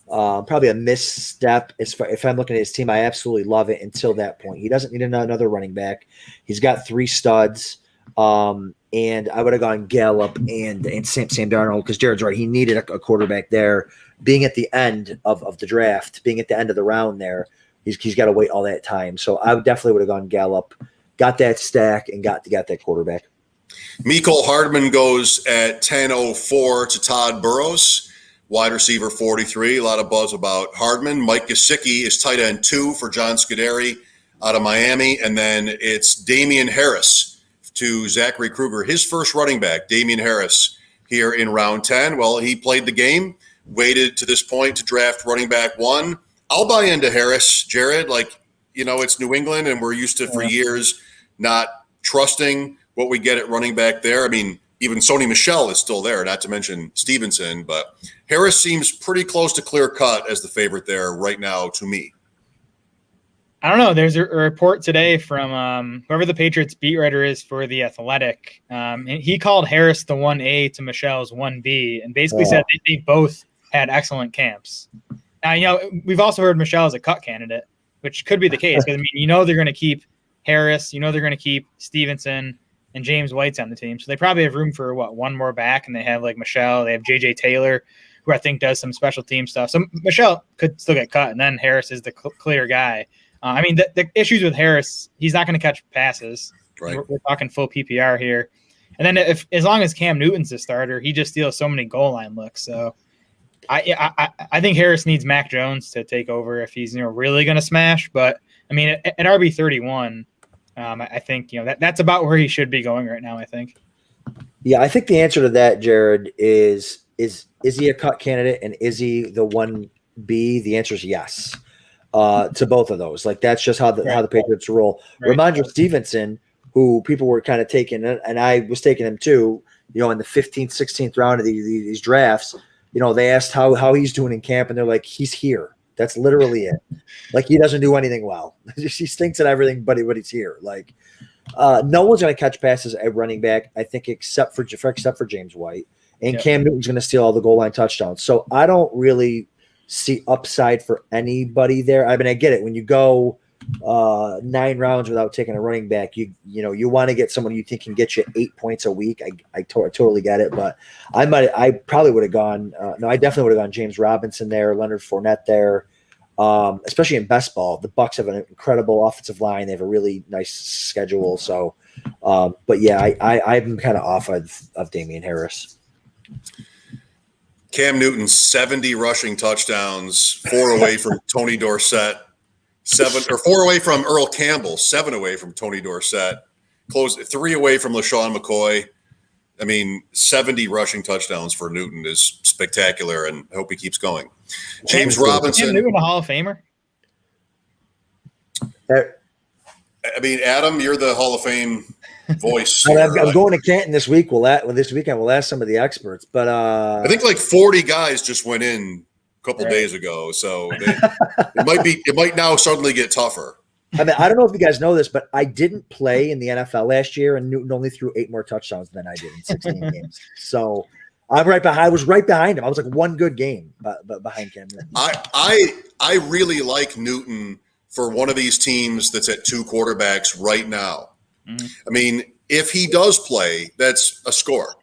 probably a misstep. If I'm looking at his team, I absolutely love it until that point. He doesn't need another running back. He's got 3 studs. And I would have gone Gallup and Sam Darnold, because Jared's right. He needed a quarterback there. Being at the end of the draft, being at the end of the round there, he's got to wait all that time. So I definitely would have gone Gallup, got that stack, and got that quarterback. Mecole Hardman goes at 10:04 to Todd Burroughs, wide receiver 43. A lot of buzz about Hardman. Mike Gesicki is tight end 2 for John Scuderi out of Miami. And then it's Damien Harris to Zachary Kruger, his first running back, Damien Harris, here in round 10. Well, he played the game, waited to this point to draft running back 1. I'll buy into Harris, Jared. Like, it's New England, and we're used to for years not trusting what we get at running back there. I mean, even Sony Michel is still there, not to mention Stevenson. But Harris seems pretty close to clear cut as the favorite there right now to me. I don't know. There's a report today from whoever the Patriots beat writer is for The Athletic. And he called Harris the 1A to Michel's 1B, and basically said they both had excellent camps. Now, we've also heard Michel is a cut candidate, which could be the case. Because, I mean, they're going to keep Harris. They're going to keep Stevenson, and James White's on the team. So they probably have room for, one more back, and they have, Michel. They have J.J. Taylor, who I think does some special team stuff. So Michel could still get cut, and then Harris is the clear guy. I mean, the issues with Harris, he's not going to catch passes. Right. We're talking full PPR here. And then as long as Cam Newton's the starter, he just steals so many goal line looks. So I think Harris needs Mac Jones to take over if he's really going to smash. But, I mean, at RB31, I think that's about where he should be going right now, I think. Yeah, I think the answer to that, Jared, is he a cut candidate, and is he the 1B? The answer is yes. To both of those. That's just how the Patriots roll. Right. Ramondre Stevenson, who people were kind of taking, and I was taking him too, in the 15th, 16th round of these drafts, they asked how he's doing in camp, and they're like, he's here. That's literally it. He doesn't do anything well. He stinks at everything, but he's here. No one's going to catch passes at running back, I think, except for James White. And Cam Newton's going to steal all the goal line touchdowns. So I don't really see upside for anybody there. I mean, I get it. When you go 9 rounds without taking a running back, you want to get someone you think can get you 8 points a week. I totally get it, but I probably would have gone. I definitely would have gone James Robinson there, Leonard Fournette there, especially in best ball. The Bucs have an incredible offensive line. They have a really nice schedule. So, but yeah, I'm kind of off of Damien Harris. Cam Newton, 70 rushing touchdowns, 4 away from Tony Dorsett, 4 away from Earl Campbell, 7 away from Tony Dorsett, 3 away from LaShawn McCoy. I mean, 70 rushing touchdowns for Newton is spectacular, and I hope he keeps going. James Robinson. Cam Newton, a Hall of Famer? I mean, Adam, you're the Hall of Fame voice. I'm going to Canton this weekend. We'll ask some of the experts, but I think 40 guys just went in a couple days ago, so it might now suddenly get tougher. I mean, I don't know if you guys know this, but I didn't play in the NFL last year, and Newton only threw 8 more touchdowns than I did in 16 games. So I was right behind him. I was one good game behind Cam Newton. I really like Newton for one of these teams that's at 2 quarterbacks right now. Mm-hmm. I mean, if he does play, that's a score.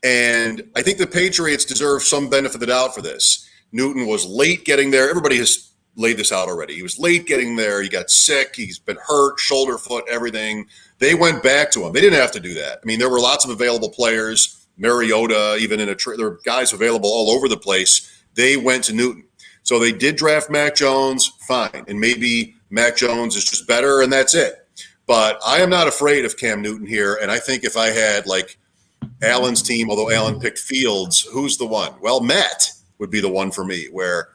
And I think the Patriots deserve some benefit of the doubt for this. Newton was late getting there. Everybody has laid this out already. He was late getting there. He got sick. He's been hurt, shoulder, foot, everything. They went back to him. They didn't have to do that. I mean, there were lots of available players. Mariota, even there were guys available all over the place. They went to Newton. So they did draft Mac Jones, fine. And maybe Mac Jones is just better, and that's it. But I am not afraid of Cam Newton here. And I think if I had Allen's team, although Allen picked Fields, who's the one? Well, Matt would be the one for me, where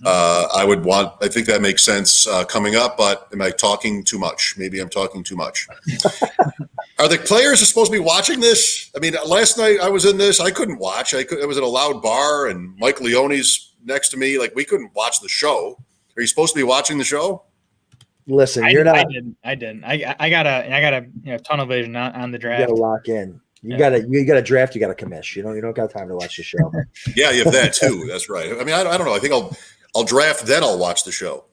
I think that makes sense coming up, but am I talking too much? Maybe I'm talking too much. Are the players supposed to be watching this? I mean, last night I was in this. I couldn't watch. I was at a loud bar, and Mike Leone's next to me. Like, we couldn't watch the show. Are you supposed to be watching the show? Listen, you're not. I didn't. I got a tunnel vision on the draft. You got to lock in. You got to draft. You got to commish. You don't got time to watch the show. Yeah, you have that too. That's right. I mean, I don't know. I think I'll draft, then I'll watch the show.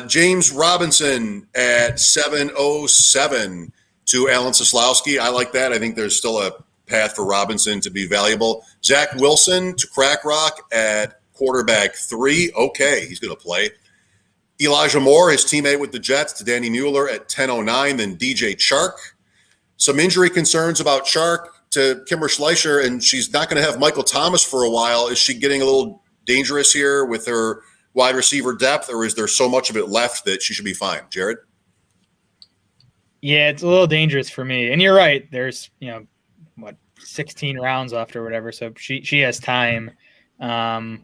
James Robinson at 7:07 to Alan Soslowski. I like that. I think there's still a path for Robinson to be valuable. Zach Wilson to Crack Rock at quarterback 3. Okay, he's going to play. Elijah Moore, his teammate with the Jets, to Danny Mueller at 10:09. Then DJ Chark. Some injury concerns about Chark to Kimra Schleicher, and she's not going to have Michael Thomas for a while. Is she getting a little dangerous here with her wide receiver depth, or is there so much of it left that she should be fine? Jared? Yeah, it's a little dangerous for me. And you're right. There's, 16 rounds left or whatever. So she has time. And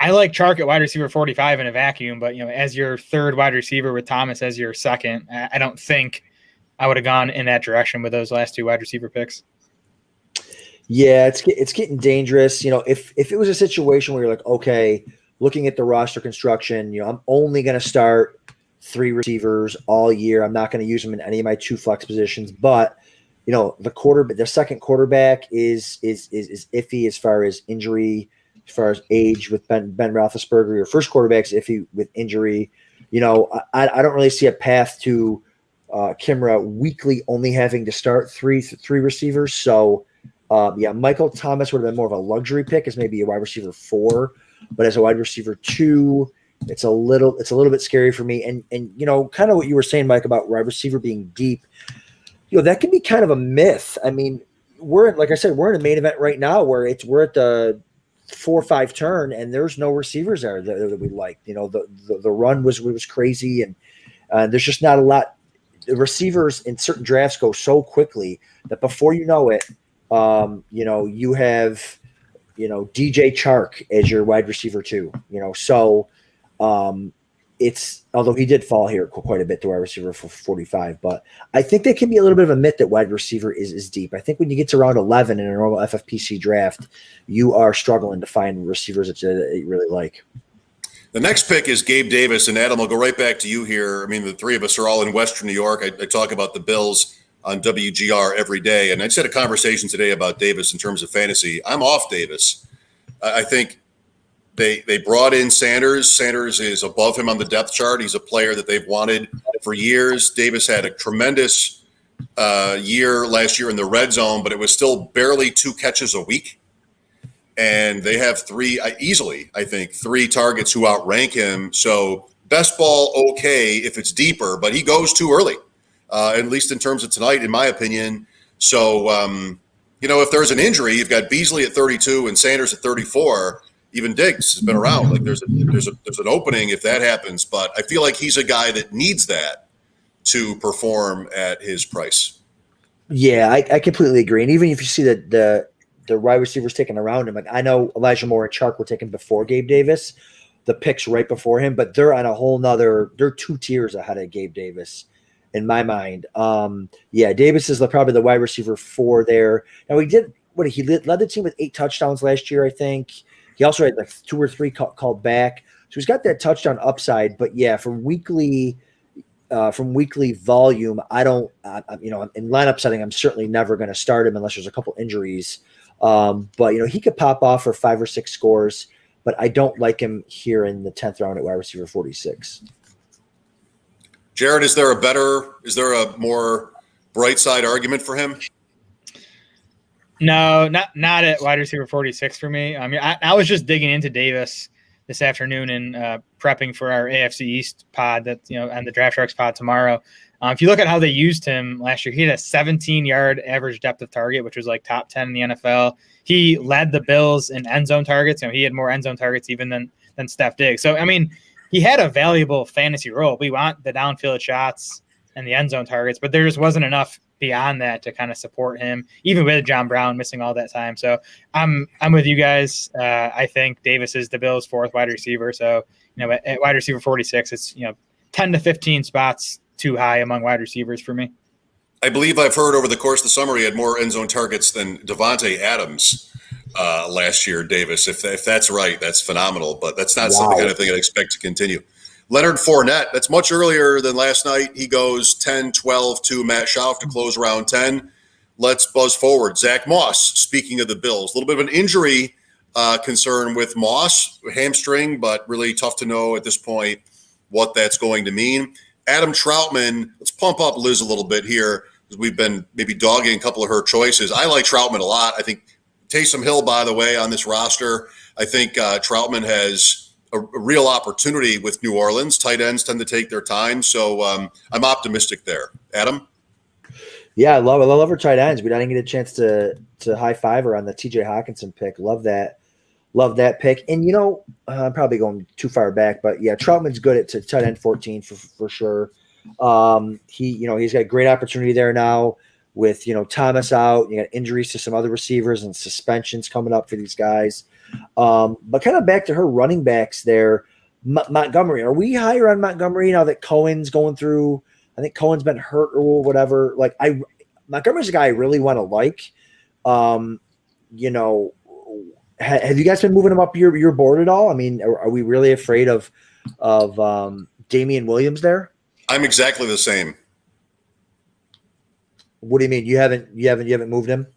I like Chark at wide receiver 45 in a vacuum, but, as your third wide receiver with Thomas as your second, I don't think I would have gone in that direction with those last two wide receiver picks. Yeah, it's getting dangerous. If it was a situation where you're like, okay, looking at the roster construction, I'm only going to start 3 receivers all year. I'm not going to use them in any of my 2 flex positions. But the second quarterback is iffy as far as injury, as far as age with Ben Roethlisberger. Your first quarterback's iffy with injury. I don't really see a path to Kimra weekly only having to start three receivers. So Michael Thomas would have been more of a luxury pick as maybe a wide receiver 4, but as a wide receiver 2, it's a little bit scary for me. And kind of what you were saying, Mike, about wide receiver being deep, that can be kind of a myth. I mean, we're in a main event right now where we're at the 4-5 turn and there's no receivers there that we like. The run was crazy, and there's just not a lot. The receivers in certain drafts go so quickly that before you know it, you have, DJ Chark as your wide receiver 2, so it's, although he did fall here quite a bit to wide receiver for 45, but I think that can be a little bit of a myth that wide receiver is deep. I think when you get to round 11 in a normal FFPC draft, you are struggling to find receivers that you really like. The next pick is Gabe Davis, and Adam, I'll go right back to you here. I mean, the 3 of us are all in Western New York. I talk about the Bills on WGR every day, and I just had a conversation today about Davis in terms of fantasy. I'm off Davis. I think they brought in Sanders. Sanders is above him on the depth chart. He's a player that they've wanted for years. Davis had a tremendous year last year in the red zone, but it was still barely 2 catches a week. And they have 3 targets who outrank him. So best ball, okay, if it's deeper, but he goes too early, at least in terms of tonight, in my opinion. So, if there's an injury, you've got Beasley at 32 and Sanders at 34. Even Diggs has been around. Like there's an opening if that happens, but I feel like he's a guy that needs that to perform at his price. Yeah, I completely agree. And even if you see that the wide receivers taken around him, like I know Elijah Moore and Chark were taken before Gabe Davis, the picks right before him, but they're on a whole nother, they're 2 tiers ahead of Gabe Davis in my mind. Davis is probably the wide receiver 4 there. Now he led the team with 8 touchdowns last year, I think. He also had like 2 or 3 called back. So he's got that touchdown upside, but from weekly volume, I don't, in lineup setting, I'm certainly never going to start him unless there's a couple injuries. But he could pop off for 5 or 6 scores, but I don't like him here in the 10th round at wide receiver 46. Jared, is there a more bright side argument for him? No, not at wide receiver 46 for me. I mean, I was just digging into Davis this afternoon and prepping for our AFC East pod and the Draft Sharks pod tomorrow. If you look at how they used him last year, he had a 17-yard average depth of target, which was like top 10 in the NFL. He led the Bills in end zone targets. He had more end zone targets even than Steph Diggs. So, I mean, he had a valuable fantasy role. We want the downfield shots and the end zone targets, but there just wasn't enough beyond that to kind of support him, even with John Brown missing all that time. So I'm with you guys. I think Davis is the Bills' fourth wide receiver. So, at wide receiver 46, it's, 10 to 15 spots too high among wide receivers for me. I believe I've heard over the course of the summer he had more end zone targets than Devontae Adams last year, Davis. If that's right, that's phenomenal. But that's not the kind of thing I'd expect to continue. Leonard Fournette, that's much earlier than last night. He goes 10-12 to Matt Schauf to close round 10. Let's buzz forward. Zach Moss, speaking of the Bills, a little bit of an injury concern with Moss, hamstring, but really tough to know at this point what that's going to mean. Adam Troutman, let's pump up Liz a little bit here because we've been maybe dogging a couple of her choices. I like Troutman a lot. I think Taysom Hill, by the way, on this roster, I think Troutman has a real opportunity with New Orleans. Tight ends tend to take their time, so I'm optimistic there. Adam? Yeah, I love her tight ends. We didn't get a chance to high five her on the TJ Hawkinson pick. Love that pick. And, I'm probably going too far back, but yeah, Troutman's good at tight end 14 for sure. He's got great opportunity there now with, Thomas out. You got injuries to some other receivers and suspensions coming up for these guys. But kind of back to her running backs there, Montgomery. Are we higher on Montgomery now that Cohen's going through? I think Cohen's been hurt or whatever. Like Montgomery's a guy I really want to like. Have you guys been moving him up your board at all? I mean, are we really afraid of Damien Williams there? I'm exactly the same. What do you mean? You haven't moved him?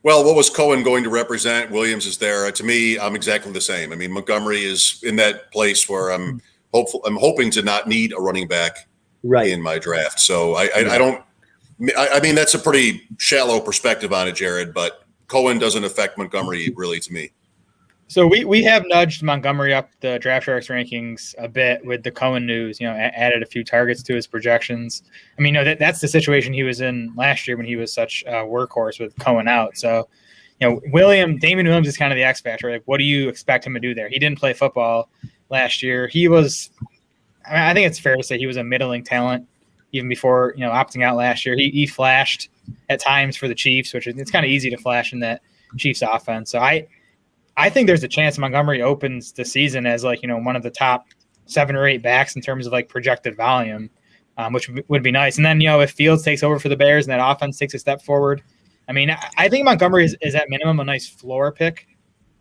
Well, what was Cohen going to represent? Williams is there. To me, I'm exactly the same. I mean, Montgomery is in that place where I'm hoping to not need a running back in my draft. So I mean, that's a pretty shallow perspective on it, Jared, but Cohen doesn't affect Montgomery really to me. So we have nudged Montgomery up the Draft Sharks rankings a bit with the Cohen news, added a few targets to his projections. I mean, that's the situation he was in last year when he was such a workhorse with Cohen out. So, Damien Williams is kind of the X factor. Like, what do you expect him to do there? He didn't play football last year. I think it's fair to say he was a middling talent even before, opting out last year. He flashed at times for the Chiefs, which it's kind of easy to flash in that Chiefs offense. So I think there's a chance Montgomery opens the season as one of the top 7 or 8 backs in terms of projected volume, which would be nice. And then, if Fields takes over for the Bears and that offense takes a step forward, I mean, I think Montgomery is at minimum a nice floor pick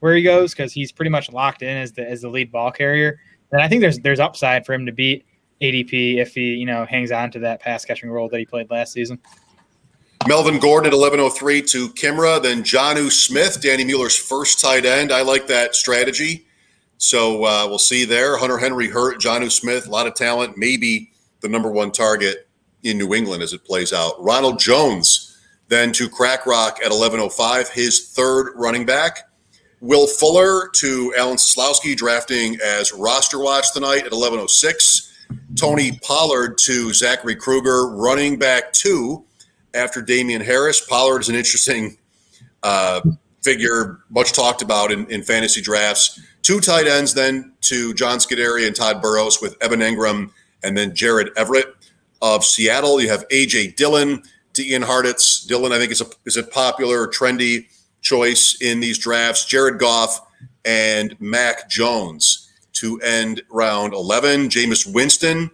where he goes because he's pretty much locked in as the lead ball carrier. And I think there's upside for him to beat ADP if he, hangs on to that pass catching role that he played last season. Melvin Gordon at 11:03 to Kimra, then Jonnu Smith, Danny Mueller's first tight end. I like that strategy. So we'll see there. Hunter Henry hurt, Jonnu Smith, a lot of talent, maybe the number 1 target in New England as it plays out. Ronald Jones, then to Crack Rock at 11:05, his third running back. Will Fuller to Alan Soslowski, drafting as roster watch tonight at 11:06. Tony Pollard to Zachary Kruger, running back 2. After Damian Harris. Pollard is an interesting figure, much talked about in fantasy drafts. 2 tight ends then to John Scuderi and Todd Burroughs with Evan Engram and then Jared Everett of Seattle. You have A.J. Dillon to Ian Harditz. Dillon, I think, is a popular, trendy choice in these drafts. Jared Goff and Mac Jones to end round 11. Jameis Winston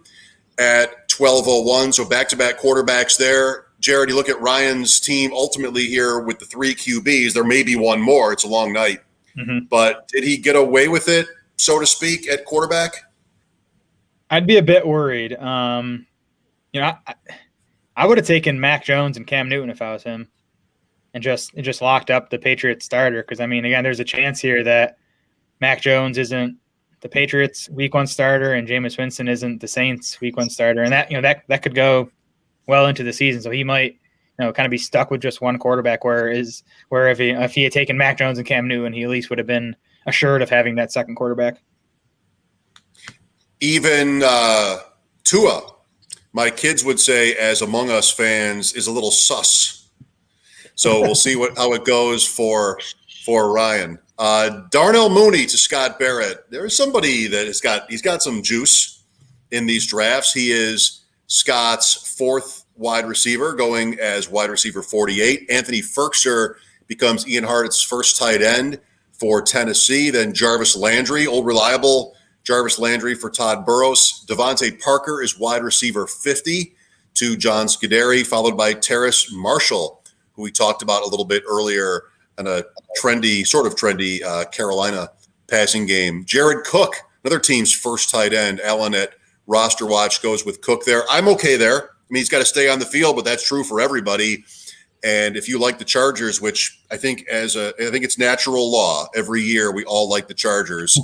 at 12:01. So back-to-back quarterbacks there. Jared, you look at Ryan's team ultimately here with the 3 QBs. There may be one more. It's a long night. Mm-hmm. But did he get away with it, so to speak, at quarterback? I'd be a bit worried. I would have taken Mac Jones and Cam Newton if I was him and just locked up the Patriots starter. Because, I mean, again, there's a chance here that Mac Jones isn't the Patriots week 1 starter and Jameis Winston isn't the Saints week 1 starter. And that could go well into the season, so he might, kind of be stuck with just one quarterback. Where if he had taken Mac Jones and Cam Newton, he at least would have been assured of having that second quarterback. Even Tua, my kids would say, as Among Us fans, is a little sus. So we'll see how it goes for Ryan. Darnell Mooney to Scott Barrett. There's somebody that he's got some juice in these drafts. He is Scott's 4th wide receiver, going as wide receiver 48. Anthony Ferkser becomes Ian Harditz's first tight end for Tennessee. Then Jarvis Landry, old reliable Jarvis Landry for Todd Burroughs. Devontae Parker is wide receiver 50 to John Scuderi, followed by Terrace Marshall, who we talked about a little bit earlier in a sort of trendy Carolina passing game. Jared Cook, another team's first tight end. Alan at Roster Watch goes with Cook there. I'm okay there. I mean, he's got to stay on the field, but that's true for everybody. And if you like the Chargers, which I think it's natural law, every year we all like the Chargers,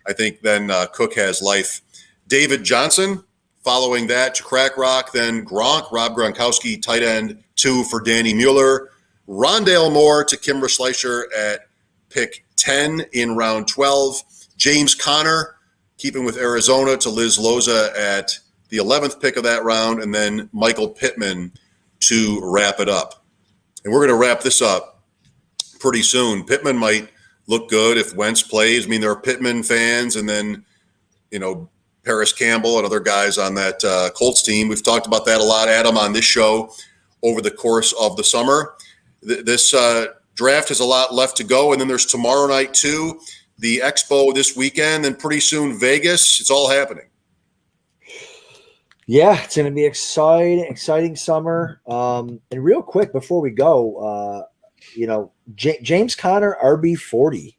I think then Cook has life. David Johnson, following that to Crack Rock, then Rob Gronkowski, tight end 2 for Danny Mueller. Rondale Moore to Kimra Schleicher at pick 10 in round 12. James Conner, keeping with Arizona, to Liz Loza at the 11th pick of that round, and then Michael Pittman to wrap it up. And we're going to wrap this up pretty soon. Pittman might look good if Wentz plays. I mean, there are Pittman fans, and then, Paris Campbell and other guys on that Colts team. We've talked about that a lot, Adam, on this show over the course of the summer. This draft has a lot left to go, and then there's tomorrow night too, the Expo this weekend, and pretty soon Vegas. It's all happening. Yeah, it's going to be exciting summer. And real quick before we go, James Conner, RB40.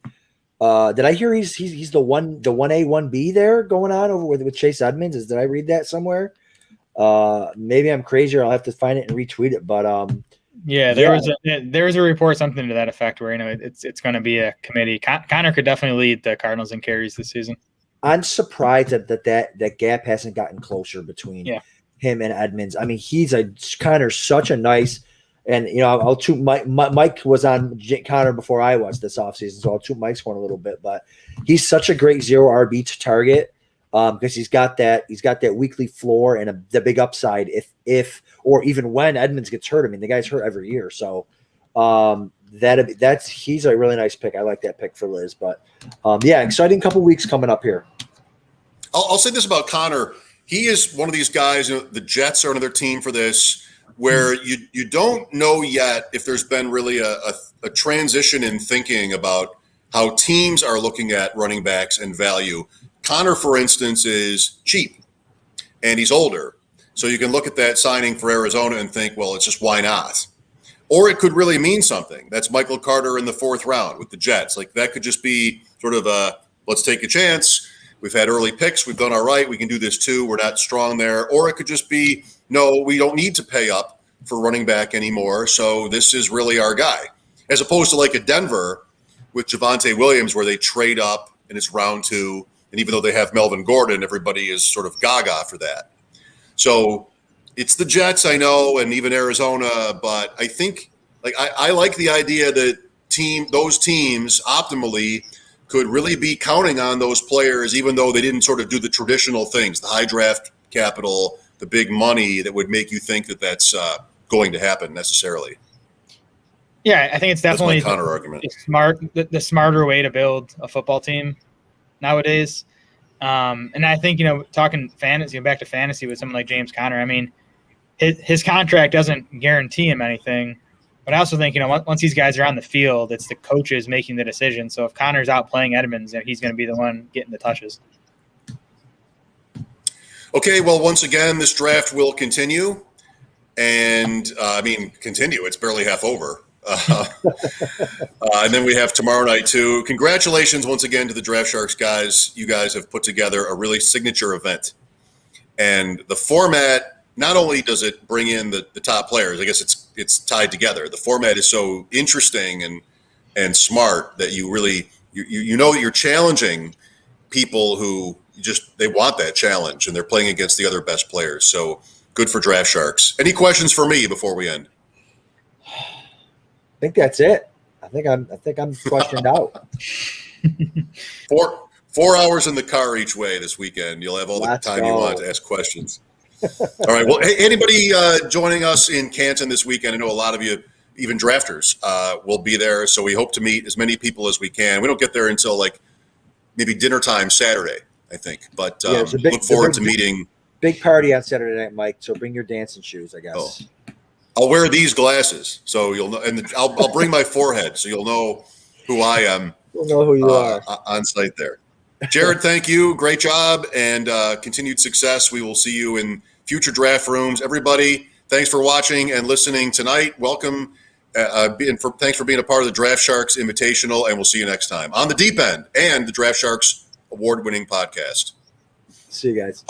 Did I hear he's the 1A 1B there going on over with Chase Edmonds? Did I read that somewhere? Maybe I'm crazy, or I'll have to find it and retweet it. But there was a report, something to that effect, where it's going to be a committee. Conner could definitely lead the Cardinals in carries this season. I'm surprised that gap hasn't gotten closer between him and Edmonds. I mean, Conner's such a nice, and I'll toot Mike was on Conner before I was this offseason, so I'll toot Mike's horn a little bit. But he's such a great zero RB to target because he's got that weekly floor and the big upside if or even when Edmonds gets hurt. I mean, the guy's hurt every year, so he's a really nice pick. I like that pick for Liz. But exciting couple weeks coming up here. I'll say this about Conner. He is one of these guys, the Jets are another team for this, where you don't know yet if there's been really a transition in thinking about how teams are looking at running backs and value. Conner, for instance, is cheap, and he's older. So you can look at that signing for Arizona and think, well, it's just why not? Or it could really mean something. That's Michael Carter in the 4th round with the Jets. Like, that could just be sort of let's take a chance. We've had early picks. We've done all right. We can do this too. We're not strong there. Or it could just be, no, we don't need to pay up for running back anymore. So this is really our guy. As opposed to like a Denver with Javonte Williams, where they trade up and it's round 2. And even though they have Melvin Gordon, everybody is sort of gaga for that. So it's the Jets, I know, and even Arizona. But I think I like the idea that those teams optimally could really be counting on those players, even though they didn't sort of do the traditional things, the high draft capital, the big money that would make you think that that's going to happen necessarily. Yeah, I think it's definitely that's my counter argument. The smarter way to build a football team nowadays. And I think, talking fantasy, back to fantasy with someone like James Conner, I mean, his contract doesn't guarantee him anything. But I also think, once these guys are on the field, it's the coaches making the decision. So if Connor's out playing Edmonds, he's going to be the one getting the touches. Okay, well, once again, this draft will continue. And, continue. It's barely half over. And then we have tomorrow night, too. Congratulations once again to the Draft Sharks guys. You guys have put together a really signature event. And the format, not only does it bring in the top players, I guess it's tied together. The format is so interesting and smart that you really you know that you're challenging people who they want that challenge, and they're playing against the other best players. So good for Draft Sharks. Any questions for me before we end? I think that's it. I think I'm questioned out. 4 hours in the car each way this weekend. You'll have all the time you want to ask questions. All right. Well, hey, anybody joining us in Canton this weekend? I know a lot of you, even drafters, will be there. So we hope to meet as many people as we can. We don't get there until maybe dinner time Saturday, I think. But look forward to meeting big party on Saturday night, Mike. So bring your dancing shoes, I guess. Oh. I'll wear these glasses so you'll know, and I'll bring my forehead so you'll know who I am. We'll know who you are on site there. Jared, thank you. Great job and continued success. We will see you in future draft rooms. Everybody, thanks for watching and listening tonight. Welcome. Thanks for being a part of the Draft Sharks Invitational, and we'll see you next time on the Deep End and the Draft Sharks award-winning podcast. See you guys.